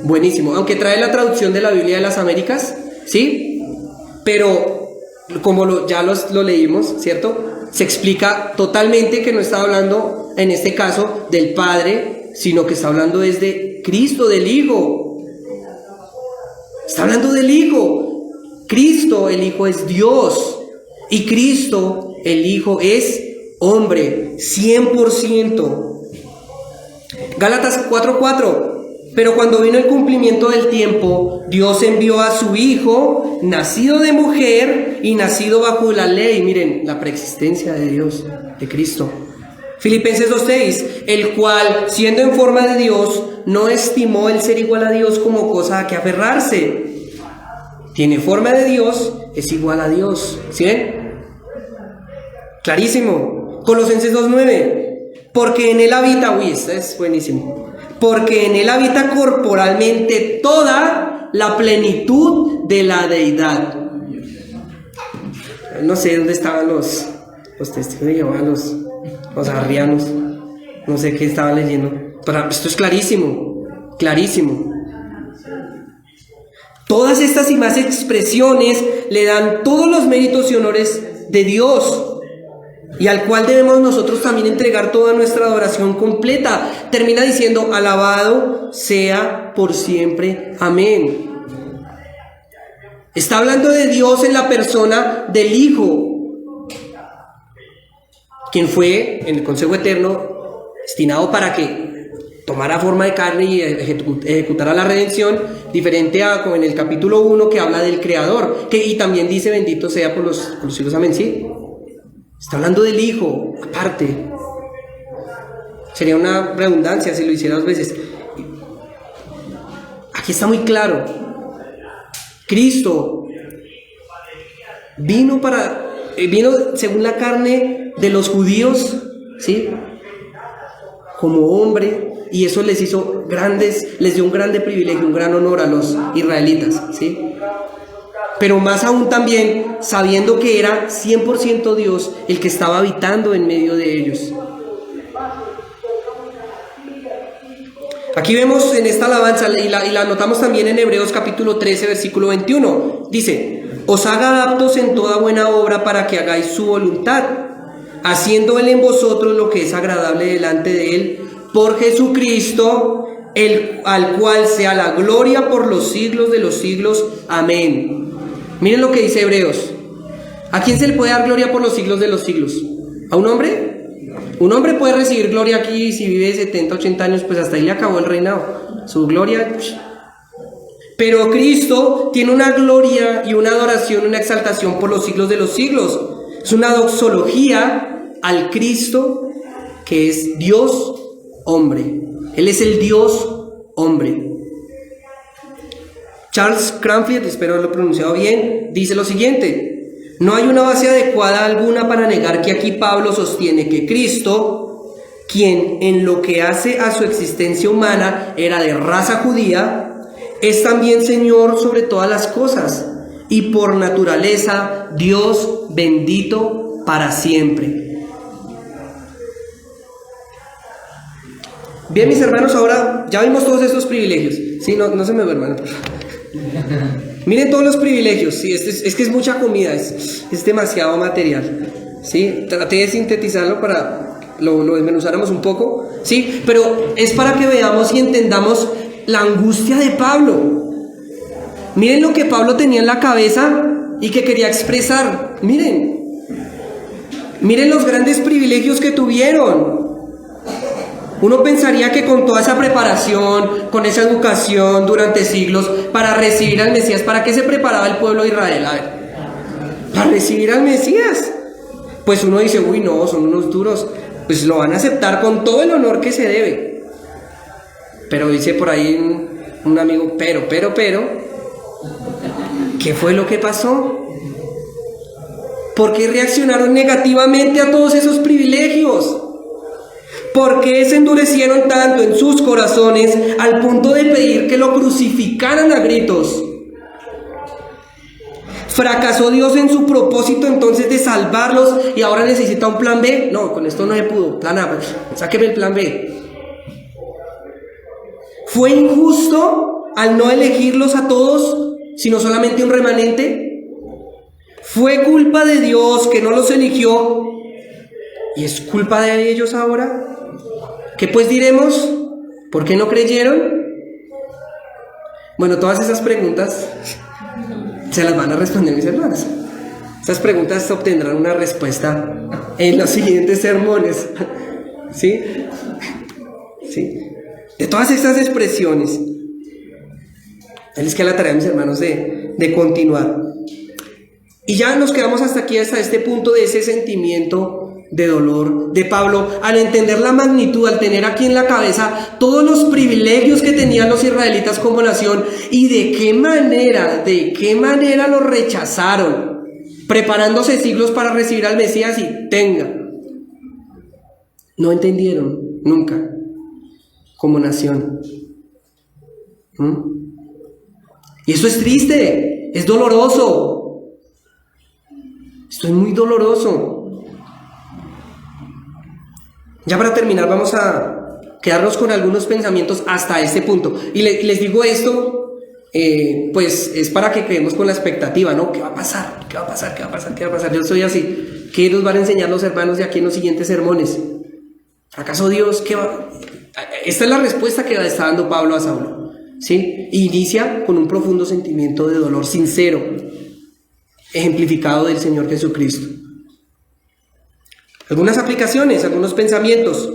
buenísimo. Aunque trae la traducción de la Biblia de las Américas, ¿sí? Pero como ya lo leímos, ¿cierto? Se explica totalmente que no está hablando en este caso del Padre, sino que está hablando desde Cristo, del Hijo. Está hablando del Hijo. Cristo, el Hijo, es Dios. Y Cristo, el Hijo, es hombre, 100%. Gálatas 4:4. Pero cuando vino el cumplimiento del tiempo, Dios envió a su Hijo, nacido de mujer y nacido bajo la ley. Miren, la preexistencia de Dios, de Cristo. Filipenses 2:6, el cual, siendo en forma de Dios, no estimó el ser igual a Dios como cosa a que aferrarse. Tiene forma de Dios, es igual a Dios. ¿Sí ven? Clarísimo. Colosenses 2:9, porque en él habita, es buenísimo, porque en él habita corporalmente toda la plenitud de la deidad. No sé dónde estaban los testigos de Jehová, los arrianos, no sé qué estaba leyendo, pero esto es clarísimo, clarísimo. Todas estas y más expresiones le dan todos los méritos y honores de Dios, y al cual debemos nosotros también entregar toda nuestra adoración completa. Termina diciendo: alabado sea por siempre, amén. Está hablando de Dios en la persona del Hijo, quien fue en el consejo eterno destinado para que tomara forma de carne y ejecutara la redención, diferente a como en el capítulo 1 que habla del Creador, y también dice: bendito sea por los siglos, amén. ¿Sí? Está hablando del Hijo, aparte. Sería una redundancia si lo hiciera 2 veces. Aquí está muy claro. Cristo vino según la carne de los judíos, ¿sí? Como hombre, y eso les dio un grande privilegio, un gran honor a los israelitas, ¿sí? Pero más aún también sabiendo que era 100% Dios el que estaba habitando en medio de ellos. Aquí vemos en esta alabanza, y la notamos también en Hebreos capítulo 13, versículo 21. Dice: os haga aptos en toda buena obra para que hagáis su voluntad, haciendo Él en vosotros lo que es agradable delante de Él, por Jesucristo, al cual sea la gloria por los siglos de los siglos. Amén. Miren lo que dice Hebreos. ¿A quién se le puede dar gloria por los siglos de los siglos? ¿A un hombre? Un hombre puede recibir gloria aquí si vive 70, 80 años, pues hasta ahí le acabó el reinado. Su gloria. Pero Cristo tiene una gloria y una adoración, una exaltación por los siglos de los siglos. Es una doxología al Cristo que es Dios hombre. Él es el Dios hombre. Charles Cranfield, espero haberlo pronunciado bien, dice lo siguiente: no hay una base adecuada alguna para negar que aquí Pablo sostiene que Cristo, quien en lo que hace a su existencia humana era de raza judía, es también Señor sobre todas las cosas y por naturaleza Dios bendito para siempre. Bien, mis hermanos, ahora ya vimos todos estos privilegios. Sí, no se me duerman, por favor. Miren todos los privilegios. Sí, es que es mucha comida, es demasiado material. Sí, traté de sintetizarlo para lo desmenuzáramos un poco. Sí, pero es para que veamos y entendamos la angustia de Pablo. Miren lo que Pablo tenía en la cabeza y que quería expresar. Miren los grandes privilegios que tuvieron. Uno pensaría que con toda esa preparación, con esa educación durante siglos para recibir al Mesías, ¿para qué se preparaba el pueblo de Israel? A ver, para recibir al Mesías. Pues uno dice, uy, no, son unos duros. Pues lo van a aceptar con todo el honor que se debe. Pero dice por ahí un amigo, pero, ¿qué fue lo que pasó? ¿Por qué reaccionaron negativamente a todos esos privilegios? ¿Por qué se endurecieron tanto en sus corazones al punto de pedir que lo crucificaran a gritos? ¿Fracasó Dios en su propósito entonces de salvarlos y ahora necesita un plan B? No, con esto no se pudo. Plan A, sáqueme el plan B. ¿Fue injusto al no elegirlos a todos, sino solamente un remanente? ¿Fue culpa de Dios que no los eligió y es culpa de ellos ahora? ¿Qué pues diremos? ¿Por qué no creyeron? Bueno, todas esas preguntas se las van a responder mis hermanos. Esas preguntas obtendrán una respuesta en los siguientes sermones. ¿Sí? ¿Sí? De todas estas expresiones. Les queda la tarea, mis hermanos, de continuar. Y ya nos quedamos hasta aquí, hasta este punto de ese sentimiento de dolor de Pablo, al entender la magnitud, al tener aquí en la cabeza todos los privilegios que tenían los israelitas como nación y de qué manera los rechazaron, preparándose siglos para recibir al Mesías y no entendieron nunca como nación. Y eso es triste, es doloroso. Esto es muy doloroso. Ya para terminar vamos a quedarnos con algunos pensamientos hasta este punto. Y les digo esto, pues es para que quedemos con la expectativa, ¿no? ¿Qué va a pasar? ¿Qué va a pasar? ¿Qué va a pasar? ¿Qué va a pasar? Yo soy así. ¿Qué nos van a enseñar los hermanos de aquí en los siguientes sermones? ¿Acaso Dios qué va? Esta es la respuesta que está dando Pablo a Saulo, ¿sí? Inicia con un profundo sentimiento de dolor sincero, ejemplificado del Señor Jesucristo. Algunas aplicaciones, algunos pensamientos.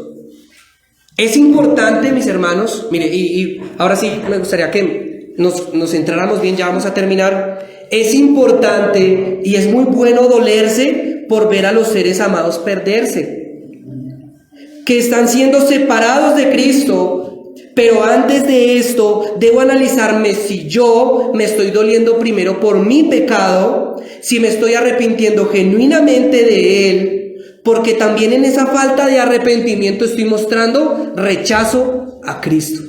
Es importante, mis hermanos, mire, y ahora sí me gustaría que nos centráramos bien, ya vamos a terminar. Es importante y es muy bueno dolerse por ver a los seres amados perderse, que están siendo separados de Cristo. Pero antes de esto, debo analizarme si yo me estoy doliendo primero por mi pecado, si me estoy arrepintiendo genuinamente de él, porque también en esa falta de arrepentimiento estoy mostrando rechazo a Cristo.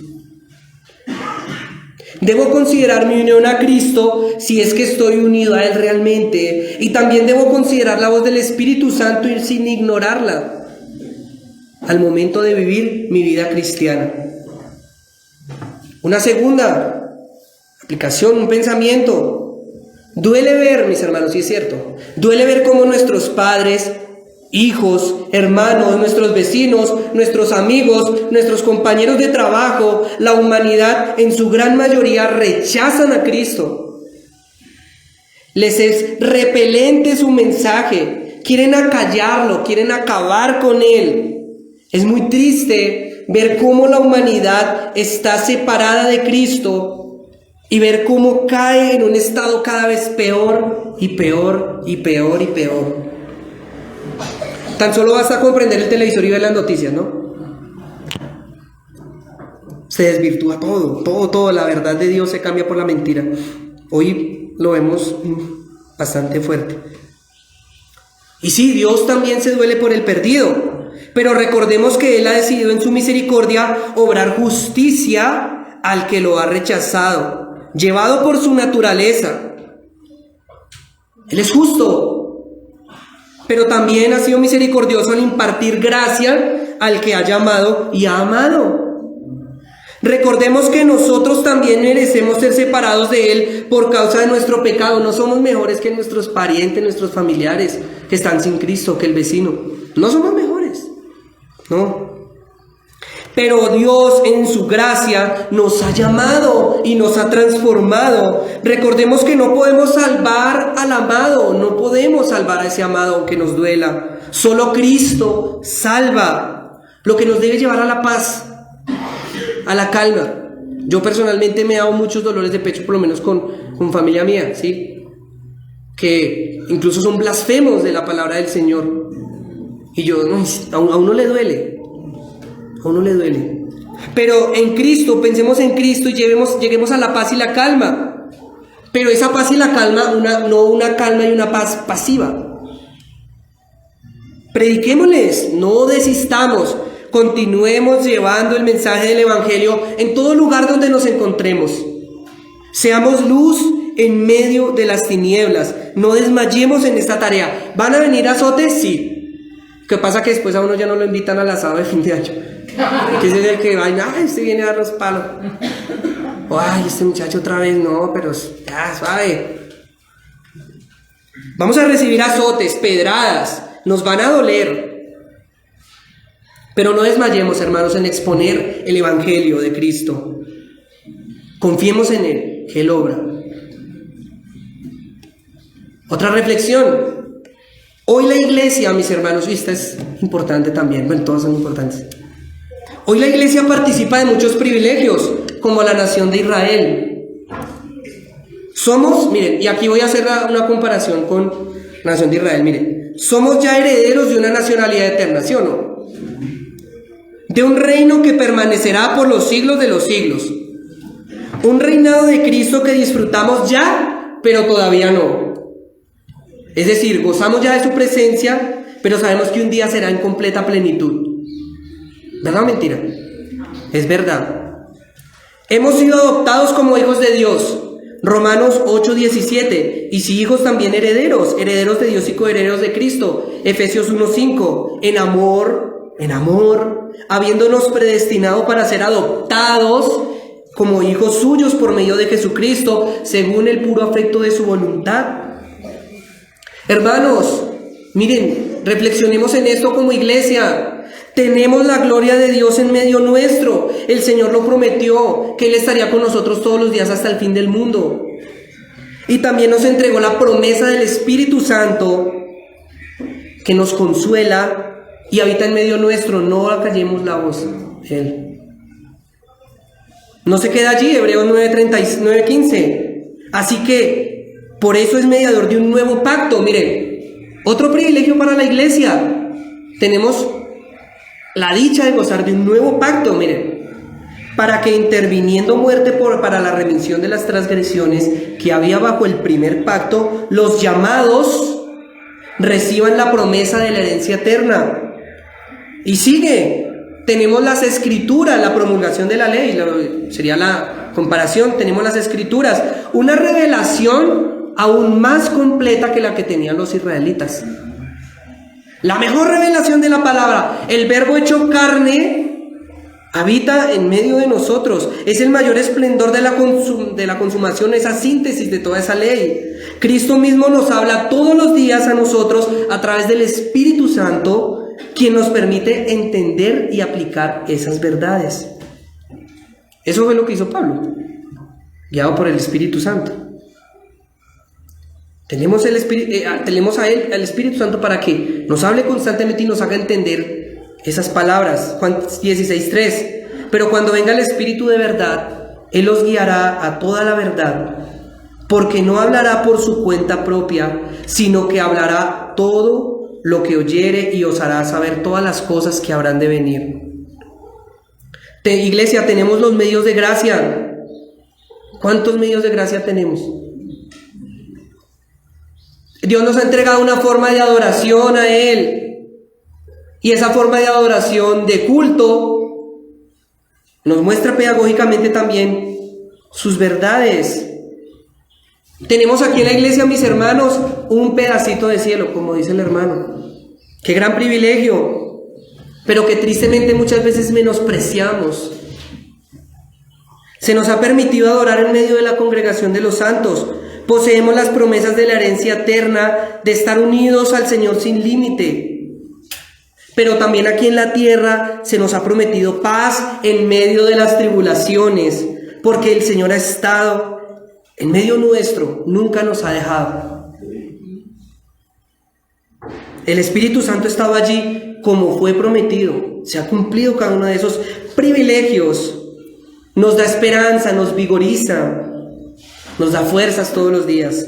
Debo considerar mi unión a Cristo si es que estoy unido a Él realmente, y también debo considerar la voz del Espíritu Santo y sin ignorarla al momento de vivir mi vida cristiana. Una segunda aplicación, un pensamiento. Duele ver, mis hermanos, sí es cierto, duele ver cómo nuestros padres, hijos, hermanos, nuestros vecinos, nuestros amigos, nuestros compañeros de trabajo, la humanidad en su gran mayoría rechazan a Cristo. Les es repelente su mensaje, quieren acallarlo, quieren acabar con él. Es muy triste ver cómo la humanidad está separada de Cristo y ver cómo cae en un estado cada vez peor y peor y peor y peor. Tan solo basta comprender el televisor y ver las noticias, ¿no? Se desvirtúa todo, la verdad de Dios se cambia por la mentira. Hoy lo vemos bastante fuerte. Y sí, Dios también se duele por el perdido, pero recordemos que Él ha decidido en su misericordia obrar justicia al que lo ha rechazado, llevado por su naturaleza. Él es justo, pero también ha sido misericordioso al impartir gracia al que ha llamado y ha amado. Recordemos que nosotros también merecemos ser separados de Él por causa de nuestro pecado. No somos mejores que nuestros parientes, nuestros familiares que están sin Cristo, que el vecino. No somos mejores, no. Pero Dios en su gracia nos ha llamado y nos ha transformado. Recordemos que no podemos salvar al amado, no podemos salvar a ese amado aunque nos duela. Solo Cristo salva, lo que nos debe llevar a la paz, a la calma. Yo personalmente me he dado muchos dolores de pecho, por lo menos con familia mía, ¿sí? Que incluso son blasfemos de la palabra del Señor. Y yo, a uno le duele. A uno le duele. Pero en Cristo, pensemos en Cristo y lleguemos a la paz y la calma. Pero esa paz y la calma, no una calma y una paz pasiva. Prediquémosles, no desistamos. Continuemos llevando el mensaje del Evangelio en todo lugar donde nos encontremos. Seamos luz en medio de las tinieblas. No desmayemos en esta tarea. ¿Van a venir azotes? Sí. ¿Qué pasa? Que después a uno ya no lo invitan al asado de fin de año. Que ese es el que va y, ay, este viene a darnos palo. O, ay, este muchacho otra vez, no, pero ya, suave. Vamos a recibir azotes, pedradas. Nos van a doler. Pero no desmayemos, hermanos, en exponer el Evangelio de Cristo. Confiemos en Él, que Él obra. Otra reflexión. Hoy la iglesia, mis hermanos, y esta es importante también, bueno, todas son importantes. Hoy la iglesia participa de muchos privilegios, como la nación de Israel. Somos, miren, y aquí voy a hacer una comparación con la nación de Israel, miren. Somos ya herederos de una nacionalidad eterna, ¿sí o no? De un reino que permanecerá por los siglos de los siglos. Un reinado de Cristo que disfrutamos ya, pero todavía no. Es decir, gozamos ya de su presencia, pero sabemos que un día será en completa plenitud. ¿Verdad o mentira? Es verdad. Hemos sido adoptados como hijos de Dios. Romanos 8:17. Y si hijos también herederos de Dios y coherederos de Cristo. Efesios 1:5. En amor, habiéndonos predestinado para ser adoptados como hijos suyos por medio de Jesucristo, según el puro afecto de su voluntad. Hermanos, miren, reflexionemos en esto como iglesia. Tenemos la gloria de Dios en medio nuestro. El Señor lo prometió, que Él estaría con nosotros todos los días hasta el fin del mundo. Y también nos entregó la promesa del Espíritu Santo, que nos consuela y habita en medio nuestro. No acallemos la voz de Él. No se queda allí, Hebreos 9:15. Así que, por eso es mediador de un nuevo pacto. Miren, otro privilegio para la iglesia. Tenemos la dicha de gozar de un nuevo pacto, miren, para que interviniendo muerte para la remisión de las transgresiones que había bajo el primer pacto, los llamados reciban la promesa de la herencia eterna. Y sigue, tenemos las escrituras, la promulgación de la ley, sería la comparación, tenemos las escrituras, una revelación aún más completa que la que tenían los israelitas. La mejor revelación de la palabra, el verbo hecho carne, habita en medio de nosotros. Es el mayor esplendor de la consumación, esa síntesis de toda esa ley. Cristo mismo nos habla todos los días a nosotros a través del Espíritu Santo, quien nos permite entender y aplicar esas verdades. Eso fue lo que hizo Pablo, guiado por el Espíritu Santo. Tenemos a Él, al Espíritu Santo, para que nos hable constantemente y nos haga entender esas palabras. Juan 16:3. Pero cuando venga el Espíritu de verdad, Él os guiará a toda la verdad, porque no hablará por su cuenta propia, sino que hablará todo lo que oyere y os hará saber todas las cosas que habrán de venir. Iglesia, tenemos los medios de gracia. ¿Cuántos medios de gracia tenemos? Dios nos ha entregado una forma de adoración a Él. Y esa forma de adoración, de culto, nos muestra pedagógicamente también sus verdades. Tenemos aquí en la iglesia, mis hermanos, un pedacito de cielo, como dice el hermano. Qué gran privilegio, pero que tristemente muchas veces menospreciamos. Se nos ha permitido adorar en medio de la congregación de los santos. Poseemos las promesas de la herencia eterna, de estar unidos al Señor sin límite. Pero también aquí en la tierra se nos ha prometido paz en medio de las tribulaciones, porque el Señor ha estado en medio nuestro, nunca nos ha dejado. El Espíritu Santo ha estado allí como fue prometido. Se ha cumplido cada uno de esos privilegios. Nos da esperanza, nos vigoriza, nos da fuerzas todos los días.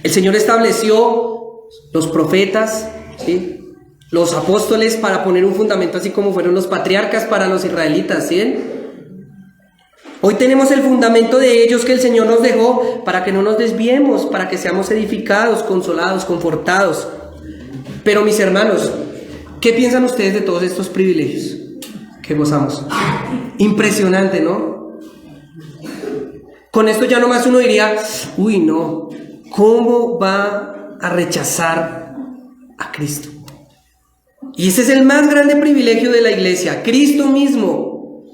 El Señor estableció los profetas, ¿sí?, los apóstoles para poner un fundamento, así como fueron los patriarcas para los israelitas, ¿sí? Hoy tenemos el fundamento de ellos que el Señor nos dejó para que no nos desviemos, para que seamos edificados, consolados, confortados. Pero mis hermanos, ¿qué piensan ustedes de todos estos privilegios que gozamos? Impresionante, ¿no? Con esto ya nomás uno diría, uy, no, ¿cómo va a rechazar a Cristo? Y ese es el más grande privilegio de la iglesia, Cristo mismo.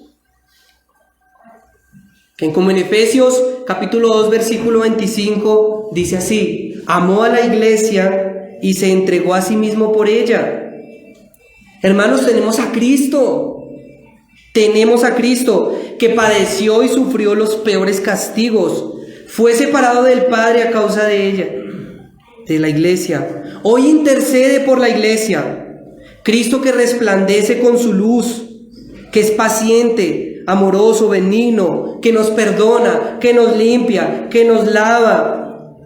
Que como en Efesios capítulo 2 versículo 25 dice así: amó a la iglesia y se entregó a sí mismo por ella. Hermanos, tenemos a Cristo. Tenemos a Cristo que padeció y sufrió los peores castigos. Fue separado del Padre a causa de ella, de la iglesia. Hoy intercede por la iglesia. Cristo que resplandece con su luz, que es paciente, amoroso, benigno, que nos perdona, que nos limpia, que nos lava,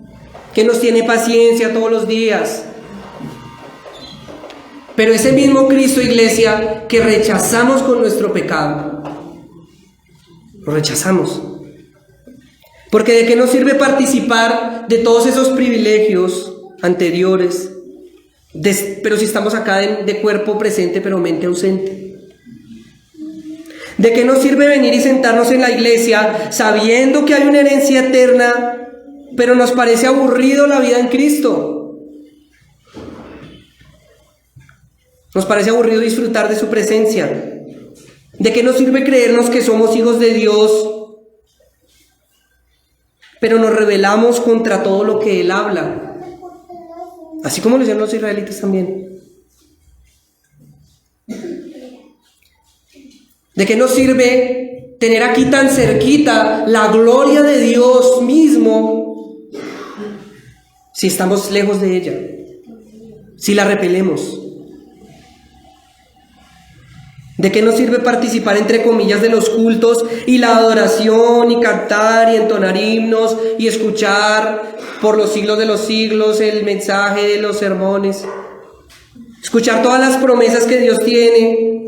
que nos tiene paciencia todos los días. Pero ese mismo Cristo, iglesia, que rechazamos con nuestro pecado, lo rechazamos. Porque ¿de qué nos sirve participar de todos esos privilegios anteriores? Pero si estamos acá de cuerpo presente pero mente ausente. ¿De qué nos sirve venir y sentarnos en la iglesia sabiendo que hay una herencia eterna, pero nos parece aburrido la vida en Cristo? Nos parece aburrido disfrutar de su presencia. ¿De qué nos sirve creernos que somos hijos de Dios, pero nos rebelamos contra todo lo que Él habla? Así como lo hicieron los israelitas también. ¿De qué nos sirve tener aquí tan cerquita la gloria de Dios mismo si estamos lejos de ella? Si la repelemos. ¿De qué nos sirve participar, entre comillas, de los cultos y la adoración y cantar y entonar himnos y escuchar por los siglos de los siglos el mensaje de los sermones? Escuchar todas las promesas que Dios tiene,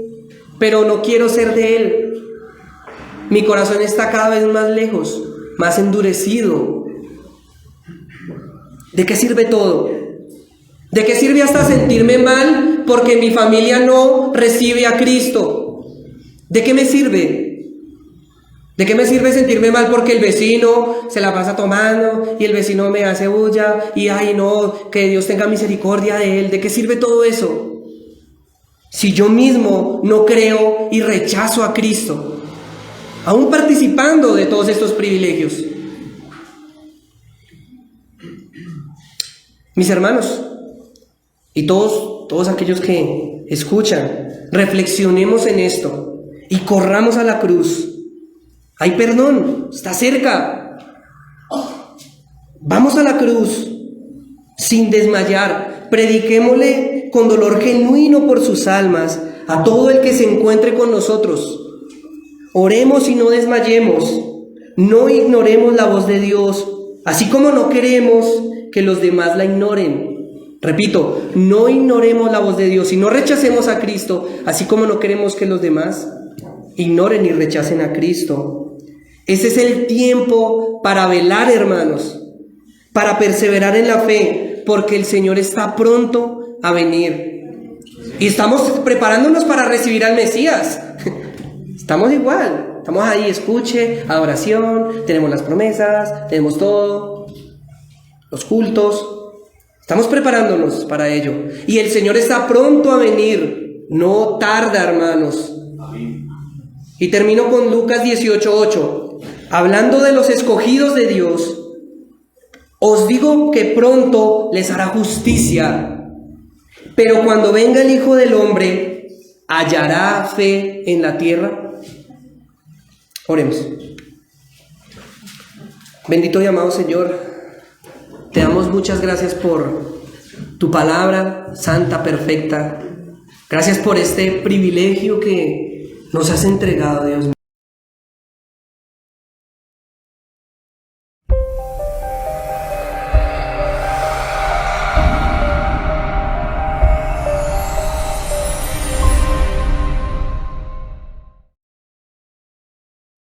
pero no quiero ser de Él. Mi corazón está cada vez más lejos, más endurecido. ¿De qué sirve todo? ¿De qué sirve hasta sentirme mal porque mi familia no recibe a Cristo? ¿De qué me sirve? ¿De qué me sirve sentirme mal porque el vecino se la pasa tomando y el vecino me hace bulla y ay no, que Dios tenga misericordia de él? ¿De qué sirve todo eso? Si yo mismo no creo y rechazo a Cristo, aún participando de todos estos privilegios. Mis hermanos, y todos aquellos que escuchan, reflexionemos en esto y corramos a la cruz. Hay perdón, está cerca. Vamos a la cruz sin desmayar. Prediquémosle con dolor genuino por sus almas a todo el que se encuentre con nosotros. Oremos y no desmayemos. No ignoremos la voz de Dios, así como no queremos que los demás la ignoren. Repito, no ignoremos la voz de Dios y no rechacemos a Cristo, así como no queremos que los demás ignoren y rechacen a Cristo. Ese es el tiempo para velar, hermanos, para perseverar en la fe, porque el Señor está pronto a venir. Y estamos preparándonos para recibir al Mesías. Estamos igual, estamos ahí, escuche, adoración, tenemos las promesas, tenemos todo, los cultos. Estamos preparándonos para ello. Y el Señor está pronto a venir. No tarda, hermanos. Amén. Y termino con Lucas 18:8. Hablando de los escogidos de Dios, os digo que pronto les hará justicia. Pero cuando venga el Hijo del Hombre, ¿hallará fe en la tierra? Oremos. Bendito y amado Señor, te damos muchas gracias por tu palabra santa, perfecta. Gracias por este privilegio que nos has entregado, Dios mío.